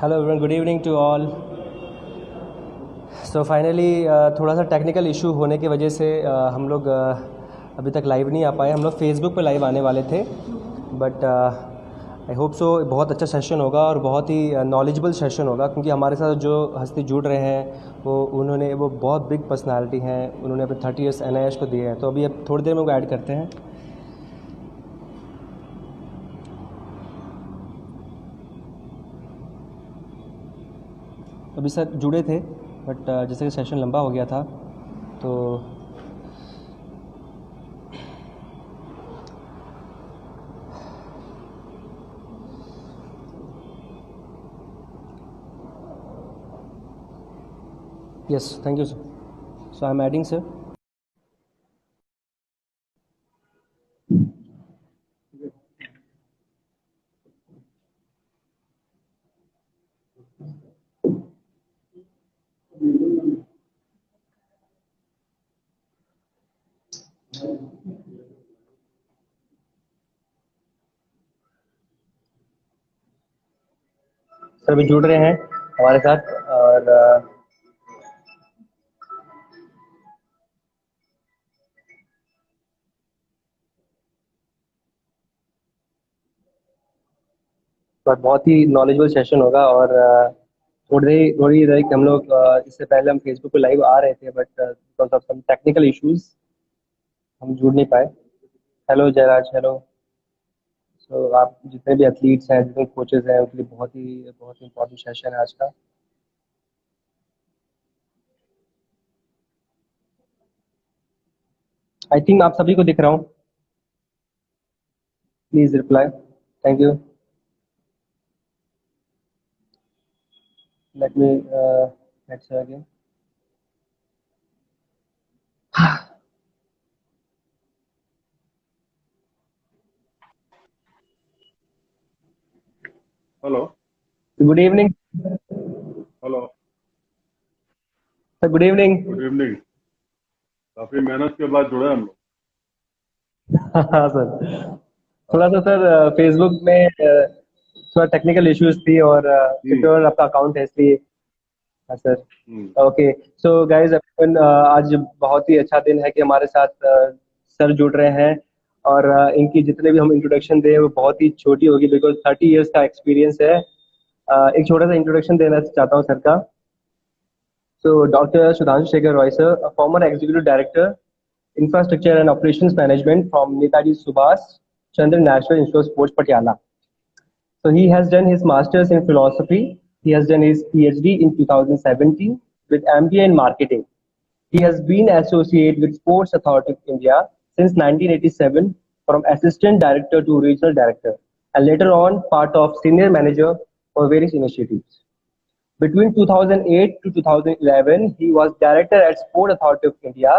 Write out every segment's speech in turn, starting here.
Hello everyone, good evening to all. So finally थोड़ा सा technical issue होने की वजह से हम लोग अभी तक लाइव नहीं आ पाए। हम लोग फेसबुक पे लाइव आने वाले थे, बट आई होप सो बहुत अच्छा सेशन होगा और बहुत ही नॉलेजेबल सेशन होगा, क्योंकि हमारे साथ जो हस्ती जुड़ रहे हैं वो बहुत बिग पर्सनालिटी हैं। उन्होंने अपने 30 ईयर्स NIH को दिए हैं। तो अभी अब थोड़ी देर में उनको ऐड करते हैं। अभी सर जुड़े थे, बट जैसे कि सेशन लंबा हो गया था तो yes, thank you sir. So I am adding sir. Sir अभी जुड़ रहे हैं हमारे साथ और बहुत ही नॉलेजेबल सेशन होगा। और थोड़ी देर कि हम लोग इससे पहले हम फेसबुक पे लाइव आ रहे थे, but because of some technical issues हम जुड़ नहीं पाए। Hello Jayraj, hello. सो आप जितने भी एथलीट्स हैं, जितने कोचेज हैं, उनके लिए बहुत ही इंपॉर्टेंट सेशन है आज का। आई थिंक आप सभी को दिख रहा हूँ। Please reply. Thank you. Let me let's again. Hello. Good evening hello. Sir, good evening. Good evening. काफी मेहनत के बाद जुड़े हम लोग। हाँ सर, थोड़ा हाँ। सा सर फेसबुक में थोड़ा टेक्निकल इश्यूज थी और हम्म। सिक्योर आपका अकाउंट है इसलिए। हाँ सर। हम्म। ओके। सो गाइज, अपन आज बहुत ही अच्छा दिन है कि हमारे साथ सर जुड़ रहे हैं। और इनकी जितने भी हम इंट्रोडक्शन दें वो बहुत ही छोटी होगी, बिकॉज 30 ईयर्स का एक्सपीरियंस है। एक छोटा सा इंट्रोडक्शन देना चाहता हूँ सर का। So, Dr. Sudhanshu Shekhar Roy, sir, a former Executive Director, Infrastructure and Operations Management from Netaji Subhas Chandra National Institute of Sports, Patiala. So, he has done his Masters in Philosophy. He has done his PhD in 2017 with MBA in Marketing. He has been associated with Sports Authority of India since 1987, from Assistant Director to Regional Director, and later on part of Senior Manager for various initiatives. Between 2008 to 2011, he was director at Sport Authority of India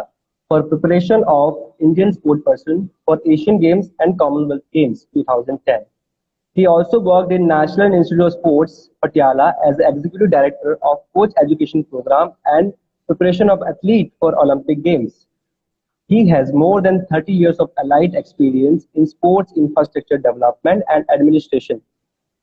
for preparation of Indian sport person for Asian Games and Commonwealth Games 2010. He also worked in National Institute of Sports, Patiala, as the executive director of coach education program and preparation of athlete for Olympic Games. He has more than 30 years of allied experience in sports infrastructure development and administration.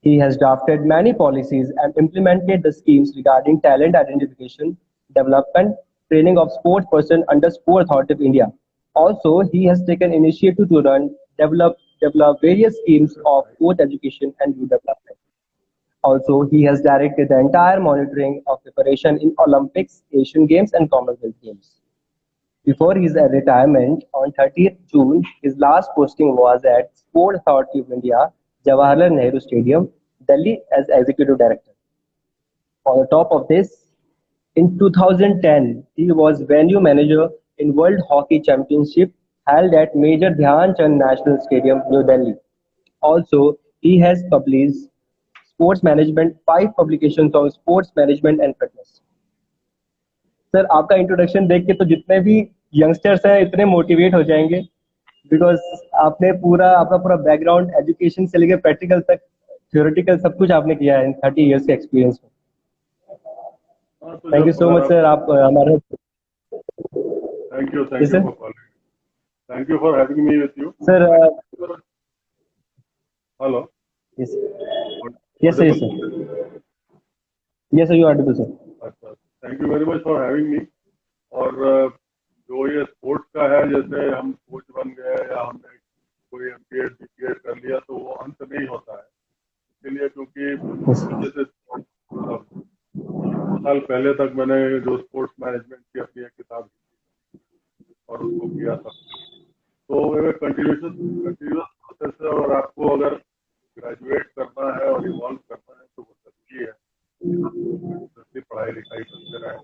He has drafted many policies and implemented the schemes regarding talent identification, development, training of sports persons under Sport Authority of India. Also, he has taken initiative to develop various schemes of coach education and youth development. Also, he has directed the entire monitoring of preparation in Olympics, Asian Games, and Commonwealth Games. Before his retirement on 30th June, his last posting was at Sport Authority of India, Jawaharlal Nehru Stadium, Delhi as Executive Director. On the top of this, in 2010, he was venue manager in World Hockey Championship held at Major Dhyan Chand National Stadium, New Delhi. Also, he has published sports management, 5 publications on sports management and fitness. Sir आपका introduction देख के तो जितने भी youngsters हैं इतने motivate हो जाएंगे, बिकॉज आपने अपना पूरा बैकग्राउंड एजुकेशन से लेकर प्रैक्टिकल तक, थ्योरेटिकल सब कुछ आपने किया है इन 30 ईयर्स के एक्सपीरियंस में। हाँ, तो थैंक यू जब सो अगर मच आप सर, आप हमारे। Thank you ji sir. For having me with you. Sir hello. Yes, yes sir, yes audible. Sir. Yes, sir, you are audible, sir. अच्छा, thank you very much for having me. और जो ये sports का है, जैसे हम कोच बन गए या हमने कोई एमपीएड बीपीएड कर लिया तो वो अंत नहीं होता है। इसलिए क्योंकि Yes. जैसे 2 साल पहले तक मैंने जो स्पोर्ट्स मैनेजमेंट की अपनी एक किताब और उसको किया था, तो कंटिन्यूस प्रोसेस है। और आपको अगर ग्रेजुएट करना है और इवॉल्व करना है तो वो जरूरी है कि आप कंटिन्यूसली पढ़ाई लिखाई करते रहें।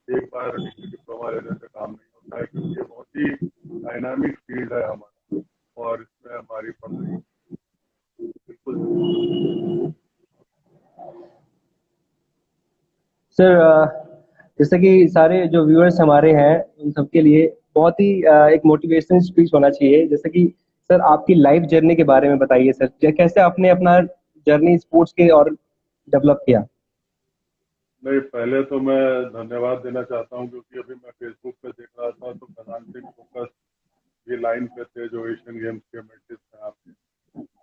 एक बार डिग्री डिप्लोमा लेने से काम नहीं होता है, क्योंकि ये बहुत ही डायनामिक फील्ड है हमारा, और इसमें हमारी पढ़ाई बिल्कुल सर, जैसे कि सारे जो व्यूअर्स हमारे हैं उन सबके लिए बहुत ही एक मोटिवेशनल स्पीच होना चाहिए। जैसे कि सर आपकी लाइफ जर्नी के बारे में बताइए सर, कैसे आपने अपना जर्नी स्पोर्ट्स के और डेवलप किया। नहीं। पहले तो मैं धन्यवाद देना चाहता हूं, क्योंकि अभी मैं फेसबुक पे देख रहा था तो प्रधान सिंह फोकस ये लाइन पे थे, जो एशियन गेम्स के मेडलिस्ट हैं आपके,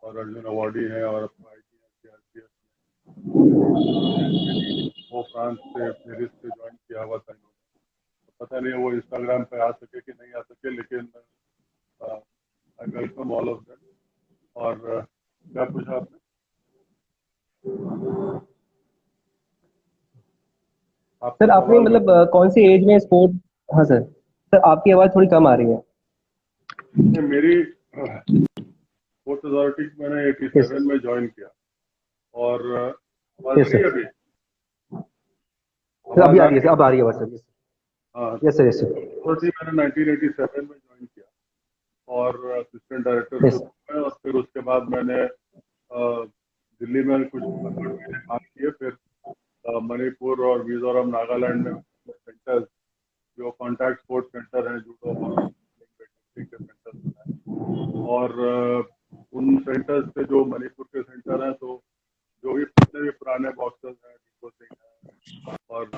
और अर्जुन अवार्डी हैं, और IPS वो फ्रांस से पेरिस से ज्वाइन किया हुआ था इन्होंने। तो पता नहीं वो इंस्टाग्राम पे आ सके कि नहीं आ सके, लेकिन I welcome all of them. और क्या पूछा आपने? सर आपका आपने सवाल मतलब कौन सी एज में स्पोर्ट। हाँ सर, सर आपकी आवाज़ थोड़ी कम आ रही है। मेरी स्पोर्ट्स अथॉरिटी मैंने यस 87 में ज्वाइन किया। और आवाज आ यस रही है सर। अभी? सर अभी आवाज आ आ रही है रही सर, है? अब आ रही है आवाज़ सर। हाँ, yes sir, yes sir. Authority मैंने 1987 में ज्वाइन किया, और असिस्टेंट डायरेक्टर यस के रूप में। और फिर उसके बाद मैंने दिल्ली में कुछ 8 महीने काम किए। फिर मणिपुर और मिजोरम नागालैंड में सेंटर्स, जो कॉन्टैक्ट स्पोर्ट्स सेंटर हैं, जूडो, बॉक्सिंग, वेटलिफ्टिंग के सेंटर्स बनाए। और उन सेंटर्स से, जो मणिपुर के सेंटर हैं, तो जो भी जितने भी पुराने बॉक्सर्स हैं, टीको सिंह है और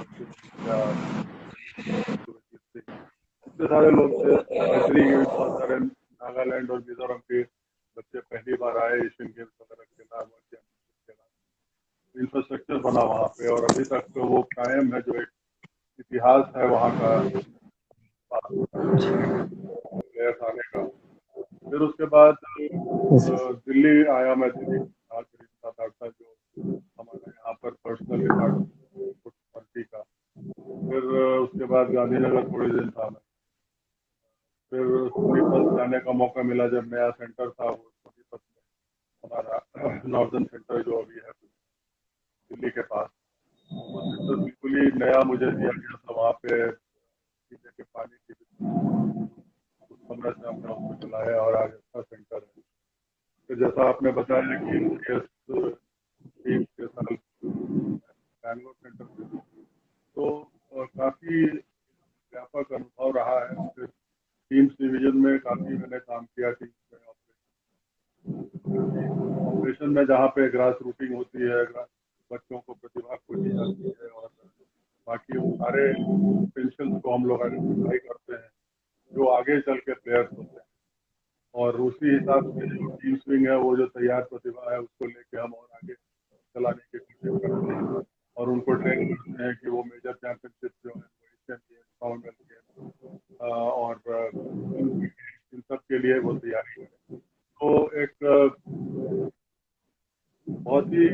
सुरजीत सिंह, इतने सारे लोग थे। आर्चरी के भी बहुत सारे नागालैंड और मिजोरम के बच्चे पहली बार आए एशियन गेम्स वगैरह खेला, वर्ल्ड चैंपियनशिप खेला। इंफ्रास्ट्रक्चर बना वहाँ पे, और अभी तक तो वो कायम है, जो एक इतिहास है वहाँ का प्लेयर्स आने का। फिर उसके बाद यस दिल्ली आया। मैं दिल्ली था करीब 7-8 साल, जो हमारा यहाँ पर पर्सनल डिपार्टमेंट अथॉरिटी का। फिर उसके बाद गांधीनगर थोड़े दिन था मैं। फिर सोनीपत जाने का मौका मिला, जब नया सेंटर था वो सोनीपत में, हमारा नॉर्दर्न सेंटर जो अभी है दिल्ली के पास। वो सेंटर बिल्कुल ही नया मुझे दिया गया था। वहाँ पे पीने के पानी की उस समय से हमने उसको चलाया, और आज अच्छा सेंटर है। तो जैसा आपने बताया कि टीम के साथ बैंगलोर सेंटर पे, तो काफी व्यापक अनुभव रहा है। फिर टीम्स डिवीजन में काफी मैंने काम किया, टीम में ऑपरेशन में, जहाँ पे ग्रास रूटिंग होती है, बच्चों को प्रतिभा खोजी जाती है, और बाकी उन सारे पोटेंशियल को हम लोग आइडेंटिफाई करते हैं, जो आगे चल के प्लेयर्स होते हैं। और उसी हिसाब से जो टीम स्विंग है, वो जो तैयार प्रतिभा है, उसको लेके हम और आगे चलाने की कोशिश करते हैं, और उनको ट्रेन करते हैं कि वो मेजर चैंपियनशिप जो है, एशियन गेम्स, कॉमनवेल्थ गेम्स और इन सब के लिए वो तैयारी करें। तो एक बहुत ही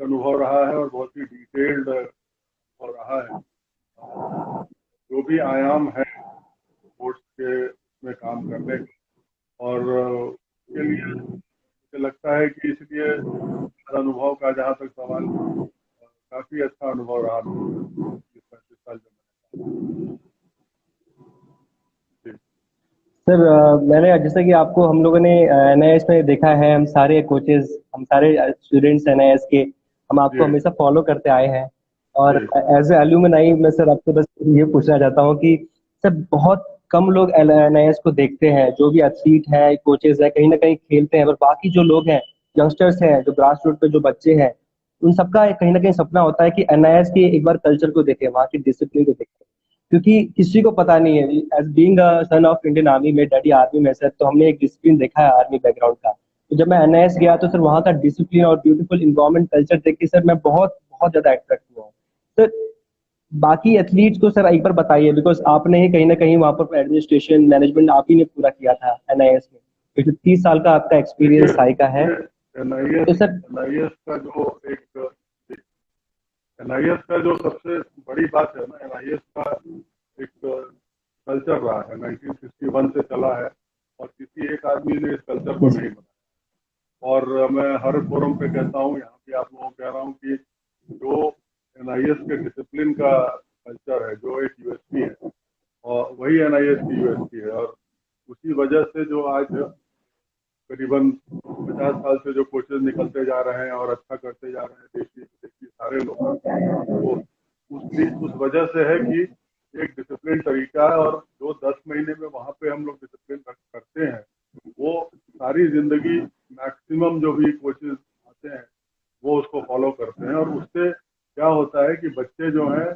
अनुभव रहा है, और बहुत ही डिटेल्ड अनुभव रहा है। जो भी आयाम है स्पोर्ट्स के में काम करने का, और उसके लिए मुझे लगता है कि इसलिए अनुभव का, जहाँ तक सवाल, काफी अच्छा अनुभव रहा मेरे 35 साल जो मैंने काम। सर, मैंने जैसा कि आपको हम लोगों ने NIS में देखा है, हम सारे कोचेज, हम सारे स्टूडेंट्स NIS के, हम जी आपको हमेशा फॉलो करते आए हैं। और जी एज ए एल्यूमनाई मैं सर आपसे बस ये पूछना चाहता हूँ कि सर बहुत कम लोग NIS को देखते हैं। जो भी एथलीट है, कोचेज है, कहीं ना कहीं खेलते हैं, पर बाकी जो लोग हैं, यंगस्टर्स हैं, जो ग्रास रूट पे जो बच्चे हैं, उन सबका कहीं ना कहीं सपना होता है कि NIS के एक बार कल्चर को देखें, वहाँ की डिसिप्लिन को देखें। क्योंकि किसी को पता नहीं है, as being a son of Indian army, में डैडी आर्मी में सर, तो हमने एक डिसिप्लिन देखा है आर्मी बैकग्राउंड का। तो जब मैं NIS गया तो सर वहाँ का डिसिप्लिन और ब्यूटीफुल इन्वायरमेंट कल्चर देख के सर मैं बहुत बहुत ज्यादा अट्रैक्ट हुआ हूँ सर। बाकी एथलीट्स को सर एक बार बताइए, बिकॉज आपने ही कहीं ना कहीं वहां पर एडमिनिस्ट्रेशन मैनेजमेंट आप ही ने पूरा किया था एनआईएस में, क्योंकि 30 साल का आपका देखिए, एक्सपीरियंस साई का है। एनआईएस तो सर एनआईएस का जो एक एनआईएस का जो सबसे बड़ी बात है ना, एनआईएस का एक कल्चर रहा है, 1961 से चला है और किसी एक आदमी ने इस कल्चर को नहीं बनाया। और मैं हर फोरम पे कहता हूँ, यहाँ भी आप लोगों को कह रहा हूँ कि जो एनआईएस के डिसिप्लिन का कल्चर है, जो एक यूएसपी है, और वही एनआईएस की यूएसपी है। और उसी वजह से जो आज करीबन 50 साल से जो कोचेज निकलते जा रहे हैं और अच्छा करते जा रहे हैं, देशी विदेशी सारे लोग, तो उस वजह से है कि एक डिसिप्लिन तरीका है। और जो 10 महीने में वहाँ पे हम लोग डिसिप्लिन करते हैं, वो सारी जिंदगी मैक्सिमम जो भी कोचेज आते हैं वो उसको फॉलो करते हैं। और उससे क्या होता है कि बच्चे जो हैं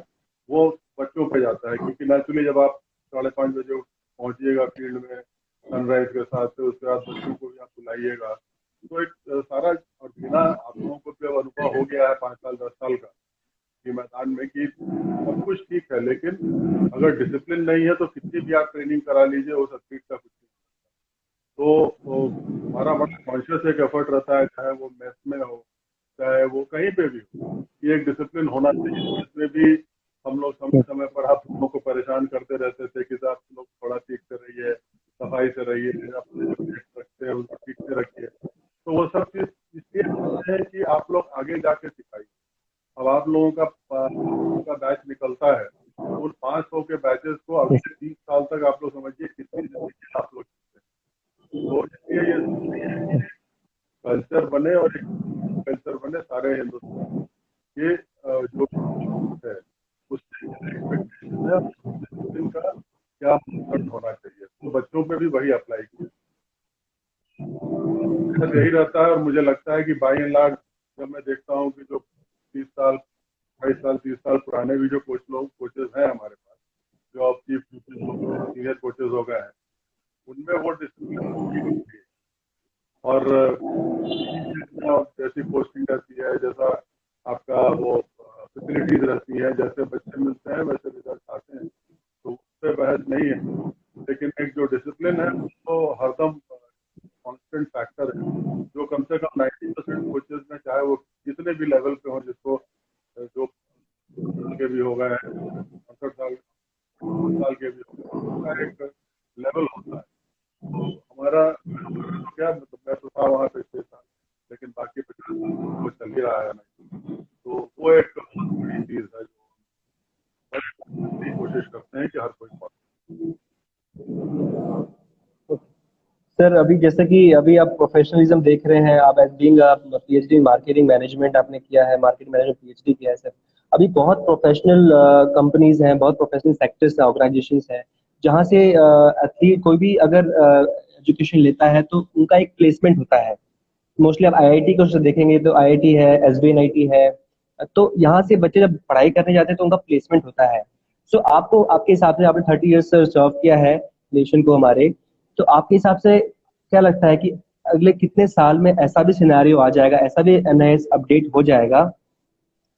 वो बच्चों पे जाता है, क्योंकि नेचुरली जब आप 5:30 बजे पहुंचिएगा फील्ड में सनराइज के साथ, से उसके बाद बच्चों को भी आप बुलाइएगा, तो एक सारा, और बिना आप लोगों को भी अनुभव हो गया है 5 साल 10 साल का कि मैदान में कि सब कुछ ठीक है, लेकिन अगर डिसिप्लिन नहीं है तो कितनी भी आप ट्रेनिंग करा लीजिए उस एथलीट का कुछ नहीं। तो हमारा बड़ा कॉन्शियस एक एफर्ट रहता है, चाहे वो मैथ में हो, चाहे वो कहीं पे भी हो, कि एक डिसिप्लिन होना चाहिए। इसमें भी हम लोग समय समय पर आप लोगों को परेशान करते रहते थे कि आप लोग थोड़ा ठीक से रहिए, सफाई से रहिए, अपने जो प्लेट्स रखते हैं उनको ठीक से रखिए। तो वो सब चीज इसलिए होता है कि आप लोग आगे जाके सिखाइए। अब आप लोगों का बैच निकलता है, तो उन 500 के बैचेस को अगले 30 साल तक आप लोग समझिए कितनी जिंदगी आप लोग जीते हैं। तो इसलिए ये जरूरी है कि कल्चर बने, और एक कल्चर बने सारे हिंदुस्तान के, जो है उससे एक्सपेक्टेशन है, डिसिप्लिन का क्या मानदंड होना चाहिए, तो बच्चों पे भी वही अप्लाई किया। तो यही रहता है। और मुझे लगता है कि बाई एंड लार्ज जब मैं देखता हूँ कि जो 30 साल 22 साल 30 साल पुराने भी जो कोचेज हैं हमारे पास, जो अब चीफ कोचेज हो गए, सीनियर कोचेज हो गए हैं, उनमें वो डिसिप्लिन है। और जैसी पोस्टिंग रहती है, जैसा आपका वो फैसिलिटीज रहती है, जैसे बच्चे मिलते हैं वैसे रिजल्ट आते हैं, तो उससे बहस नहीं है। लेकिन एक जो डिसिप्लिन है वो हरदम कांस्टेंट फैक्टर है, जो कम से कम 90% कोचेज में, चाहे वो कितने भी लेवल पे हो, जिसको जो के भी हो गए, 65 साल के भी हो गए, उसका एक लेवल होता है। तो हमारा तो क्या, मतलब मैं तो था वहाँ पे 6 साल, लेकिन बाकी 50 साल वो चल ही रहा है ना। तो वो एक बहुत बड़ी चीज है जो बड़ी कोशिश करते हैं कि हर कोई पाए। सर अभी जैसे कि अभी आप प्रोफेशनलिज्म देख रहे हैं, आप as being PhD marketing management आपने किया है, मार्केटिंग मैनेजमेंट पीएचडी किया है सर। अभी बहुत प्रोफेशनल कंपनीज हैं, बहुत प्रोफेशनल सेक्टर्स हैं, ऑर्गेनाइजेशंस हैं, जहाँ से एथलीट कोई भी अगर एजुकेशन लेता है तो उनका एक प्लेसमेंट होता है। मोस्टली आप आईआईटी को देखेंगे तो आईआईटी है, एसबीएनआईटी है, तो यहाँ से बच्चे जब पढ़ाई करने जाते हैं तो उनका प्लेसमेंट होता है। सो आपको, आपके हिसाब से, आपने 30 ईयर्स सर्व किया है नेशन को हमारे, तो आपके हिसाब से क्या लगता है कि अगले कितने साल में ऐसा भी सिनेरियो आ जाएगा, ऐसा भी एनआईएस अपडेट हो जाएगा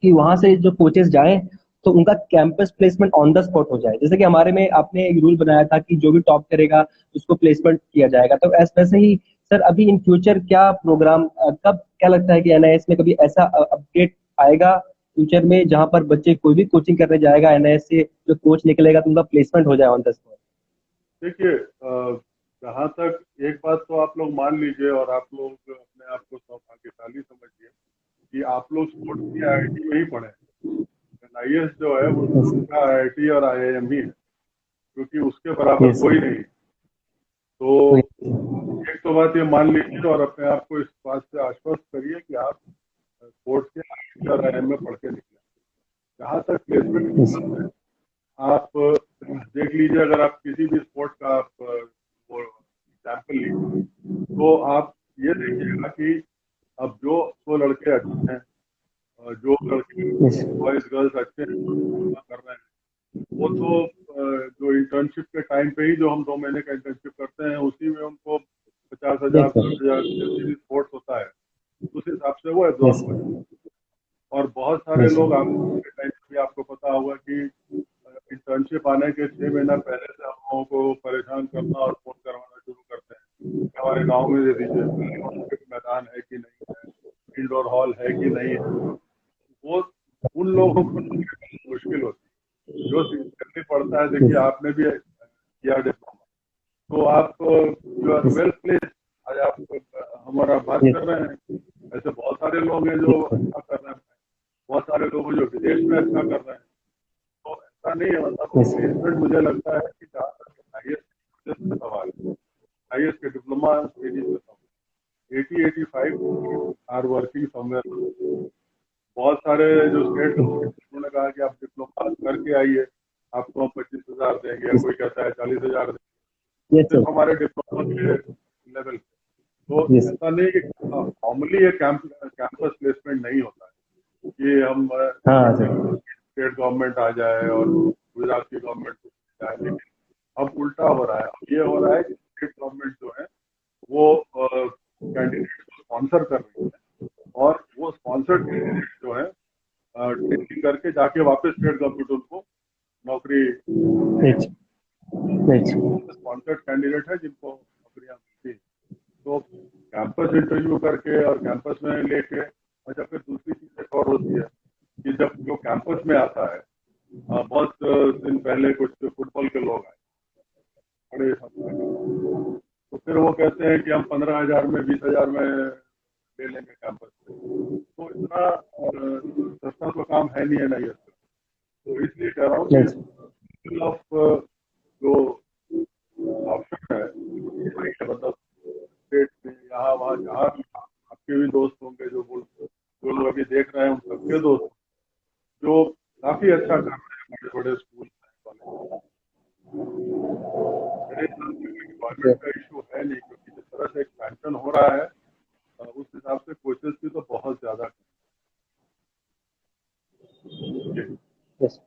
कि वहां से जो कोचेस जाएं तो उनका campus placement on the spot हो जाए? जैसे कि हमारे में आपने एक रूल बनाया था कि जो भी टॉप करेगा उसको प्लेसमेंट किया जाएगा, तो वैसे ही सर अभी इन फ्यूचर क्या प्रोग्राम, कब क्या लगता है कि एनआईएस में कभी ऐसा अपडेट आएगा फ्यूचर में जहां पर बच्चे कोई भी कोचिंग करने जाएगा एनआईएस से जो कोच निकलेगा तो उनका प्लेसमेंट हो जाए ऑन द स्पॉट? देखिए, जहाँ तक एक बात तो आप लोग मान लीजिए, और आप लोग अपने आप को सौभाग्यशाली समझिए कि आप लोग स्पोर्ट्स की आईआईटी में ही पढ़े हैं। एनआईएस जो है वो उसका आईआईटी और आईआईएम ही है, क्योंकि उसके बराबर कोई नहीं। तो एक तो बात ये मान लीजिए, और अपने आप को इस बात से आश्वस्त करिए कि आप स्पोर्ट्स के आईआईटी और आईआईएम में पढ़ के निकले। जहाँ तक प्लेसमेंट की बात है, आप देख लीजिए, अगर आप किसी भी स्पोर्ट का आप वो एग्जाम्पल लीजिए, तो आप ये देखिएगा कि अब जो 100 लड़के अच्छे हैं, जो लड़के बॉयज गर्ल्स अच्छे हैं कर रहे हैं, वो तो जो इंटर्नशिप के टाइम पे ही, जो हम 2 महीने का इंटर्नशिप करते हैं, उसी में उनको 50,000 60,000 जैसे भी स्पोर्ट्स होता है, उस हिसाब से वो एब्जॉर्ब कर। और बहुत सारे yes, लोग आपके टाइम भी आपको पता होगा कि इंटर्नशिप आने के 6 महीना पहले से हम लोगों को परेशान करना और फोन करवाना शुरू करते हैं कि हमारे गांव में दे दीजिए, ओलंपिक मैदान है कि नहीं है, इंडोर हॉल है कि नहीं है। वो उन लोगों को मुश्किल होती है जो करनी पड़ता है। देखिए yes, आपने भी किया डिप्लोमा, तो आप you are yes, well place. आज आप हमारा बात yes, कर रहे हैं, ऐसे बहुत सारे लोग हैं जो yes, अच्छा कर रहे हैं, बहुत सारे लोग हैं जो विदेश में अच्छा कर रहे हैं। तो ऐसा नहीं है, मतलब yes, प्लेसमेंट मुझे लगता है कि जहाँ तक IAS का सवाल है, IAS के डिप्लोमा स्टडीज का सवाल, 80-85 आर वर्किंग समवेयर। बहुत सारे जो स्टेट उन्होंने कहा कि आप डिप्लोमा करके आइए, आपको हम 25,000 देंगे, या yes, कोई कहता है 40,000 देंगे, yes, sir, सिर्फ हमारे डिप्लोमा के लेवल। तो yes, ऐसा नहीं कि फॉर्मली ये कैंपस प्लेसमेंट नहीं होता है कि हम हाँ एक्सपेक्ट सर, करें कि स्टेट गवर्नमेंट आ जाए और गुजरात की गवर्नमेंट जाए, लेकिन अब उल्टा हो रहा है। अब ये हो रहा है कि स्टेट गवर्नमेंट जो है वो कैंडिडेट को स्पॉन्सर कर रही है, और वो स्पॉन्सर्ड कैंडिडेट जो है ट्रेनिंग करके जाके वापस स्टेट गवर्नमेंट उनको नौकरी yes, yes, स्पॉन्सर्ड कैंडिडेट है जिनको नौकरियां मिलती हैं। तो कैंपस इंटरव्यू करके और कैंपस में लेके, अच्छा फिर दूसरी चीज एक और होती है कि जब जो कैंपस में आता है, बहुत दिन पहले कुछ फुटबॉल के लोग आए, बड़े संख्या में, तो फिर वो कहते हैं कि हम 15,000 में 20,000 में ले लेंगे कैंपस पे। तो इतना सस्ता तो काम है नहीं है, नहीं है। तो इसलिए कह रहा हूँ yes, कि ऑफ जो ऑप्शन है, मतलब स्टेट में यहाँ वहाँ जहाँ भी, आपके भी दोस्त होंगे जो लोग अभी देख रहे हैं, उन सबके दोस्त जो काफी अच्छा कर रहे हैं बड़े बड़े स्कूल में, कॉलेज। मेरे हिसाब से गवर्नमेंट yes, का इशू है नहीं, क्योंकि जिस तरह से एक्सपेंशन हो रहा है उस हिसाब से कोचेस की तो बहुत ज्यादा जी। yes.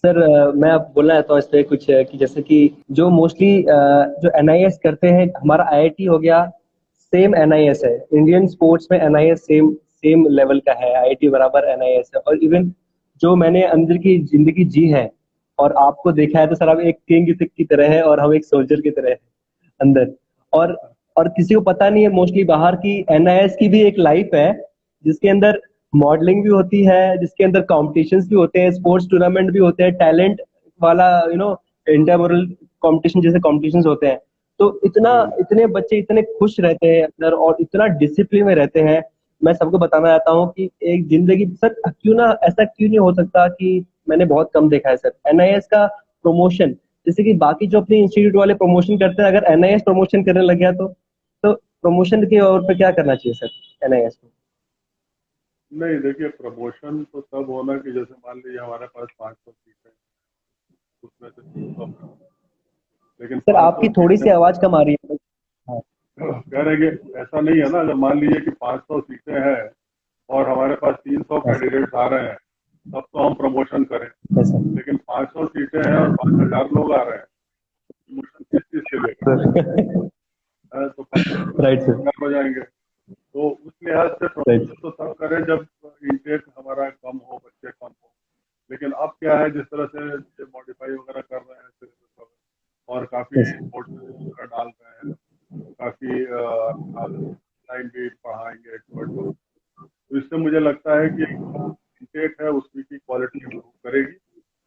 सर मैं अब बोलना चाहता हूँ इस पे कुछ कि जैसे कि जो मोस्टली जो NIS करते हैं, हमारा IIT हो गया, सेम NIS है, इंडियन स्पोर्ट्स में NIS सेम सेम लेवल का है, IIT बराबर NIS है। और इवन जो मैंने अंदर की जिंदगी जी है और आपको देखा है, तो सर आप एक किंग की तरह है और हम एक सोल्जर की तरह है अंदर। और और किसी को पता नहीं है मोस्टली बाहर की NIS की भी एक लाइफ है, जिसके अंदर मॉडलिंग भी होती है, जिसके अंदर कॉम्पिटिशन्स भी होते हैं, स्पोर्ट्स टूर्नामेंट भी होते हैं, टैलेंट वाला इंटरमोरल कॉम्पिटिशन जैसे कॉम्पिटिशन्स होते हैं। तो इतना इतने बच्चे इतने खुश रहते हैं अंदर और इतना डिसिप्लिन में रहते हैं। मैं सबको बताना चाहता हूँ कि एक जिंदगी सर, क्यों ना ऐसा क्यों नहीं हो सकता कि मैंने बहुत कम देखा है सर NIS का प्रमोशन, जैसे कि बाकी जो अपने इंस्टीट्यूट वाले प्रमोशन करते हैं, अगर NIS प्रमोशन करने लग गया तो प्रमोशन की ओर पे क्या करना चाहिए सर NIS को? नहीं, देखिए प्रमोशन तो तब होना कि जैसे मान लीजिए हमारे पास 500 सीटें, उसमें से 300, लेकिन सर 500 आपकी थोड़ी सीटें सी आवाज कम आ रही है। हाँ, कह रहे हैं कि ऐसा नहीं है ना, जब मान लीजिए कि 500 सीटें हैं और हमारे पास 300 ऐसा कैंडिडेट्स आ रहे हैं, तब तो हम प्रमोशन करें। ऐसा लेकिन 500 सीटें हैं और 5,000 लोग आ रहे हैं, प्रमोशन किस चीज के लिए करें? तो 5,000 राइट सर, हो जाएंगे। तो उस लिहाज से राइट। प्रमोशन तो तब करें जब इंटेक हमारा कम हो, बच्चे कम हो। लेकिन अब क्या है, जिस तरह से मॉडिफाई वगैरह कर रहे हैं सिलेबस वगैरह, और काफी यस स्पोर्ट्स वगैरह डाल रहे हैं, काफी लाइन भी पढ़ाएंगे एक्सपर्ट लोग। तो इससे मुझे लगता है कि इंटेक है उसकी की क्वालिटी इंप्रूव करेगी,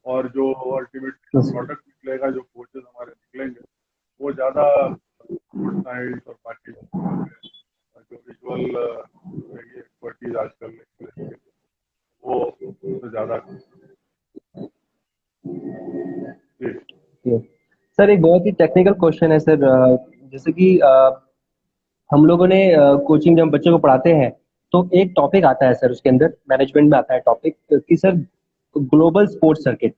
और जो अल्टीमेट यस प्रोडक्ट निकलेगा, जो कोचेस हमारे निकलेंगे, वो ज्यादा स्पोर्ट्स साइंस और बाकी जो विजुअल ये एक्सपर्टीज आजकल निकले, वो उसमें ज्यादा जी। यस। सर एक बहुत ही टेक्निकल क्वेश्चन है सर, जैसे कि हम लोगों ने कोचिंग जब हम बच्चों को पढ़ाते हैं, तो एक टॉपिक आता है सर, उसके अंदर मैनेजमेंट में आता है टॉपिक कि सर ग्लोबल स्पोर्ट्स सर्किट।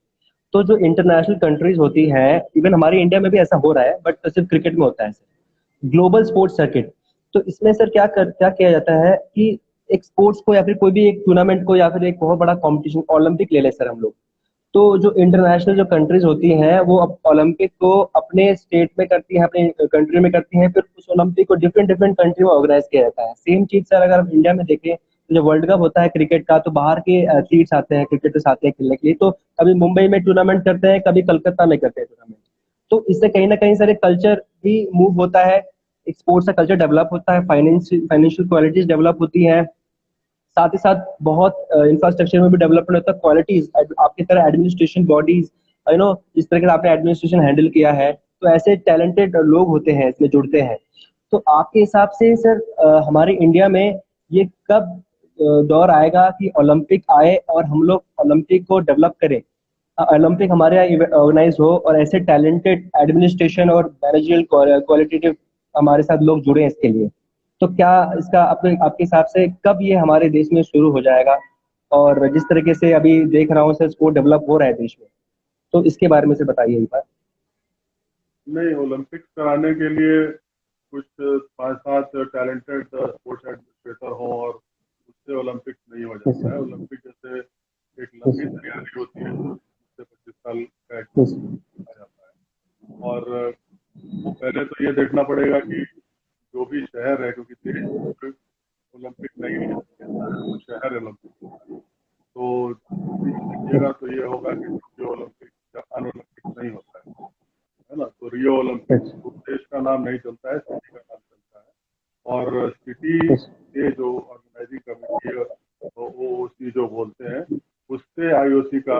तो जो इंटरनेशनल कंट्रीज होती हैं, इवन हमारे इंडिया में भी ऐसा हो रहा है, बट सिर्फ क्रिकेट में होता है सर ग्लोबल स्पोर्ट्स सर्किट। तो इसमें सर क्या किया जाता है कि एक स्पोर्ट्स को या फिर कोई भी एक टूर्नामेंट को या फिर एक बहुत बड़ा कॉम्पिटिशन ओलंपिक ले ले सर हम लोग, तो जो इंटरनेशनल जो कंट्रीज होती हैं वो ओलंपिक को अपने स्टेट में करती हैं, अपने कंट्री में करती हैं, फिर उस ओलंपिक को डिफरेंट डिफरेंट कंट्री में ऑर्गेनाइज किया जाता है। सेम चीज सर अगर हम इंडिया में देखें तो जब वर्ल्ड कप होता है क्रिकेट का तो बाहर के एथलीट्स आते हैं, क्रिकेटर्स आते हैं खेलने के लिए। तो कभी मुंबई में टूर्नामेंट करते हैं, कभी कलकत्ता में करते हैं टूर्नामेंट। तो इससे कहीं ना कहीं सर एक कल्चर भी मूव होता है, एक स्पोर्ट्स का कल्चर डेवलप होता है, फाइनेंशियल क्वालिटीज डेवलप होती हैं। साथ ही साथ बहुत इंफ्रास्ट्रक्चर में भी डेवलपमेंट होता है, क्वालिटीज आपकी तरह एडमिनिस्ट्रेशन बॉडीज, जिस तरह से आपने एडमिनिस्ट्रेशन हैंडल किया है, तो ऐसे टैलेंटेड लोग होते हैं इसमें जुड़ते हैं। तो आपके हिसाब से सर हमारे इंडिया में ये कब दौर आएगा कि ओलंपिक आए और हम लोग ओलंपिक को डेवलप करें, ओलंपिक हमारे यहाँ ऑर्गेनाइज हो और ऐसे टैलेंटेड एडमिनिस्ट्रेशन और मैनेजरियल क्वालिटेटिव हमारे साथ लोग जुड़े इसके लिए। तो क्या इसका आपके आपके हिसाब से कब ये हमारे देश में शुरू हो जाएगा? और जिस तरीके से अभी देख रहा हूँ सर स्पोर्ट डेवलप हो रहा है देश में, तो इसके बारे में से बताइए एक बार। नहीं, ओलंपिक्स कराने के लिए कुछ 5-7 टैलेंटेड स्पोर्ट्स एडमिनिस्ट्रेटर हों और उससे ओलंपिक्स नहीं हो जाता है। ओलंपिक जैसे एक लंबी तैयारी होती है, 25 साल का आ जाता है। और वो पहले तो ये देखना पड़ेगा कि जो भी शहर है, क्योंकि देश ओलंपिक नहीं है, वो शहर ओलंपिक, तो देखिएगा तो ये होगा कि टोक्यो ओलंपिक जापान ओलंपिक नहीं होता है ना। तो रियो ओलंपिक देश का नाम नहीं चलता है, सिटी का नाम चलता है। और सिटी के जो ऑर्गेनाइजिंग कमेटी है तो वो उसकी जो बोलते हैं उससे आईओसी का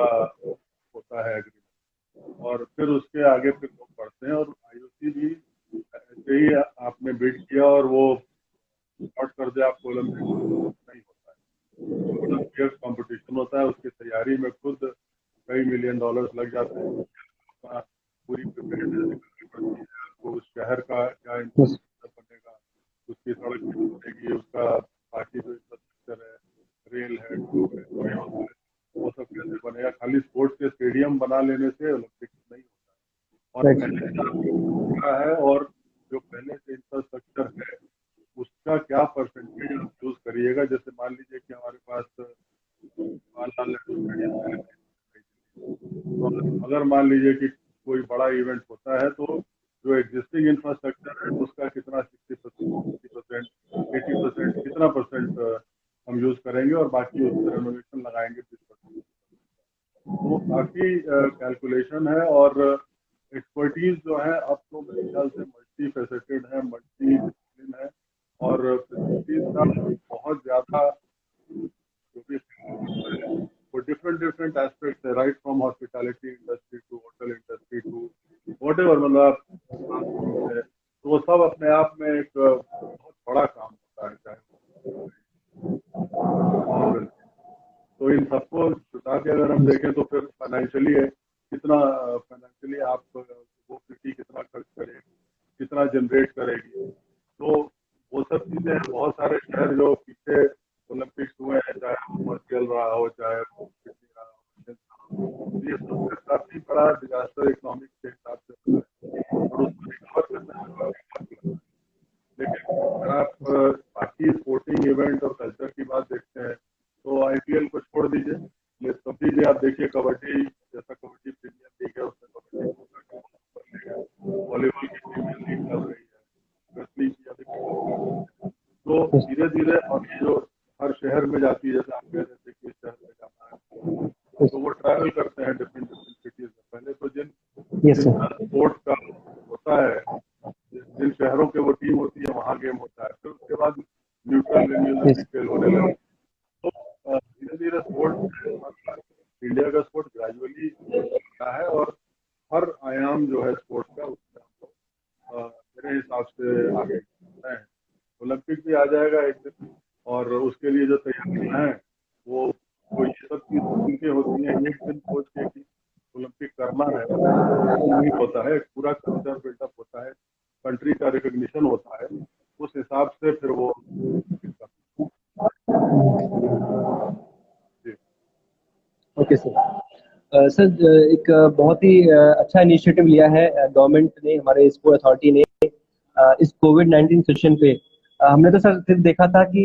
होता है एग्रीमेंट, और फिर उसके आगे फिर लोग बढ़ते हैं। और आईओसी भी ऐसे ही आपने बिड किया और वो शॉर्ट कर दे आपको ओलंपिक नहीं होता है। ओलंपिक कंपटीशन होता है, उसकी तैयारी में खुद कई $मिलियन लग जाते हैं। पूरी प्रिपरेशन करनी पड़ती है आपको, उस शहर का क्या इंफ्रास्ट्रक्चर बनेगा, उसकी सड़क कैसे बनेगी, उसका बाकी जो इंफ्रास्ट्रक्चर है, रेल है, है, वो सब कैसे बनेगा। खाली स्पोर्ट्स के स्टेडियम बना लेने से ओलंपिक नहीं होता है। और पहले का है, और जो पहले से इंफ्रास्ट्रक्चर है उसका क्या परसेंटेज आप यूज करिएगा। जैसे मान लीजिए कि हमारे पास जवाहरलाल नेहरू स्टेडियम है, तो अगर मान लीजिए कि कोई बड़ा इवेंट होता है तो जो एग्जिस्टिंग इंफ्रास्ट्रक्चर है उसका कितना 60%, 80%, कितना परसेंट हम यूज करेंगे और बाकी उसमें रेनोवेशन लगाएंगे 20%। तो काफी कैलकुलेशन है। और एक्सपर्टीज जो है अब तो मेरे ख्याल से मल्टी फेसेटेड है, मल्टी डिसिप्लिन है, और फैसिलिटीज का बहुत ज्यादा जो भी वो डिफरेंट डिफरेंट एस्पेक्ट्स है, right from hospitality industry to hotel industry to whatever, मतलब है। तो वो सब अपने आप में एक बहुत बड़ा काम होता है। चाहे तो इन सबको जुटा के अगर हम देखें तो फिर फाइनेंशियली कितना, फाइनेंशियली आप वो सिटी कितना खर्च करेगी, कितना जनरेट करेगी। तो वो सब चीजें हैं। बहुत सारे शहर जो पीछे ओलंपिक्स हुए हैं, चाहे मॉन्ट्रियल रहा हो, चाहे सिडनी रहा हो, ये सब काफी बड़ा डिजास्टर इकोनॉमिक के हिसाब से और उसको रिकवर करने में काफी वक्त लगा। लेकिन अगर आप बाकी स्पोर्टिंग इवेंट और कल्चर की बात देखते हैं तो आईपीएल को छोड़ दीजिए, ये सब चीजें आप देखिए, कबड्डी जैसा कबड्डी प्रीमियर लीग है उसमें कबड्डी, वॉलीबॉल की प्रीमियर लीग चल रही है, रेसलिंग की अभी, तो धीरे धीरे। और जो हर शहर में जाती है, जैसे आप कह रहे थे कि इस शहर में जाना है तो वो ट्रैवल करते हैं डिफरेंट डिफरेंट सिटीज में। पहले तो जिन स्पोर्ट का होता है, जिन शहरों के वो टीम होती है वहाँ गेम होता है, फिर उसके बाद न्यूट्रल वेन्यूज में खेल होने लगे। तो धीरे धीरे स्पोर्ट, इंडिया का स्पोर्ट ग्रेजुअली बढ़ा है, और हर आयाम जो है स्पोर्ट्स का उसमें हम लोग मेरे हिसाब से आगे बढ़ रहे हैं। ओलंपिक भी आ जाएगा एक दिन, और उसके लिए जो तैयारियां हैं वो ये सब चीजें होती हैं। एक दिन सोच के कि ओलंपिक करना है नहीं होता है, पूरा कल्चर बिल्डअप होता है, कंट्री का रिकॉग्निशन होता है, उस हिसाब से फिर वो ओके सर। सर एक बहुत ही अच्छा इनिशिएटिव लिया है गवर्नमेंट ने, हमारे स्पोर्ट अथॉरिटी ने इस कोविड-19 सेशन पे। हमने तो सर सिर्फ देखा था कि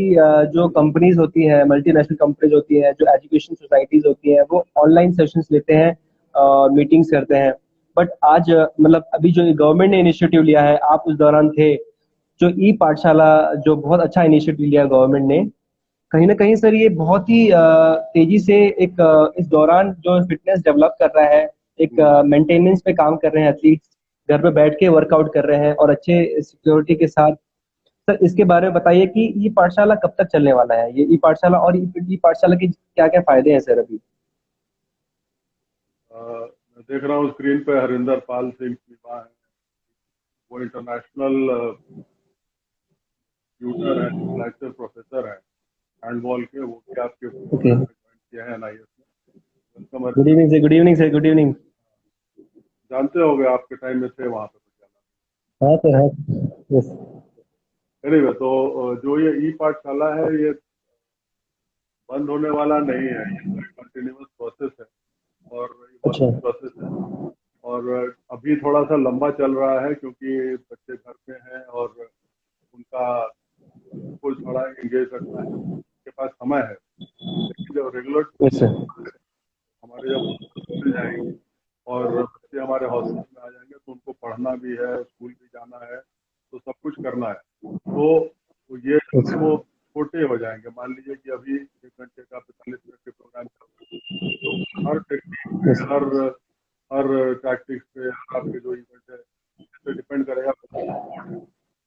जो कंपनीज होती हैं, मल्टीनेशनल कंपनीज होती हैं, जो एजुकेशन सोसाइटीज होती हैं, वो ऑनलाइन सेशंस लेते हैं और मीटिंग्स करते हैं। बट आज मतलब अभी जो गवर्नमेंट ने इनिशिएटिव लिया है, आप उस दौरान थे, जो ई पाठशाला, जो बहुत अच्छा इनिशिएटिव लिया गवर्नमेंट ने, कहीं ना कहीं सर ये बहुत ही तेजी से एक इस दौरान जो फिटनेस डेवलप कर रहा है, एक मेंटेनेंस पे काम कर रहे हैं एथलीट्स, घर पे बैठ के वर्कआउट कर रहे हैं और अच्छे सिक्योरिटी के साथ। सर इसके बारे में बताइए कि ये पाठशाला कब तक चलने वाला है, ये ई पाठशाला, और ई पाठशाला के क्या क्या फायदे हैं सर अभी? मैं देख रहा हूँ स्क्रीन पे हरिंदर पाल सिंह विवाह है, वो इंटरनेशनल ट्यूटर है, लेक्चर प्रोफेसर है हैंडबॉल के, वो भी आपके ओके, प्रोग्राम में ज्वाइन किया है एनआईएस में। Welcome good Harinder. Evening sir, good evening sir, good evening. जानते होंगे आपके टाइम में थे वहाँ पे पटियाला। हाँ सर, हाँ। यस। एनीवे, तो जो ये ई पाठशाला है, ये बंद होने वाला नहीं है, ये तो एक कंटिन्यूअस प्रोसेस है और अच्छा। इवॉल्विंग प्रोसेस है। और अभी थोड़ा सा लंबा चल रहा है क्योंकि बच्चे घर पे हैं और उनका स्कूल थोड़ा एंगेज रखना है, उनके पास समय है। लेकिन जब रेगुलर यस सर। हमारे जब खुल जाएंगे और बच्चे हमारे हॉस्टल में आ जाएंगे तो उनको पढ़ना भी है, स्कूल भी जाना है, तो सब कुछ करना है। तो ये यस। वो छोटे हो जाएंगे। मान लीजिए कि अभी 1 घंटे का 45 मिनट के प्रोग्राम चल रहा है, तो हर टेक्निक पे, यस। हर टैक्टिक्स पे, आपके जो इवेंट है इस पे डिपेंड करेगा बच्चे की स्पीड है।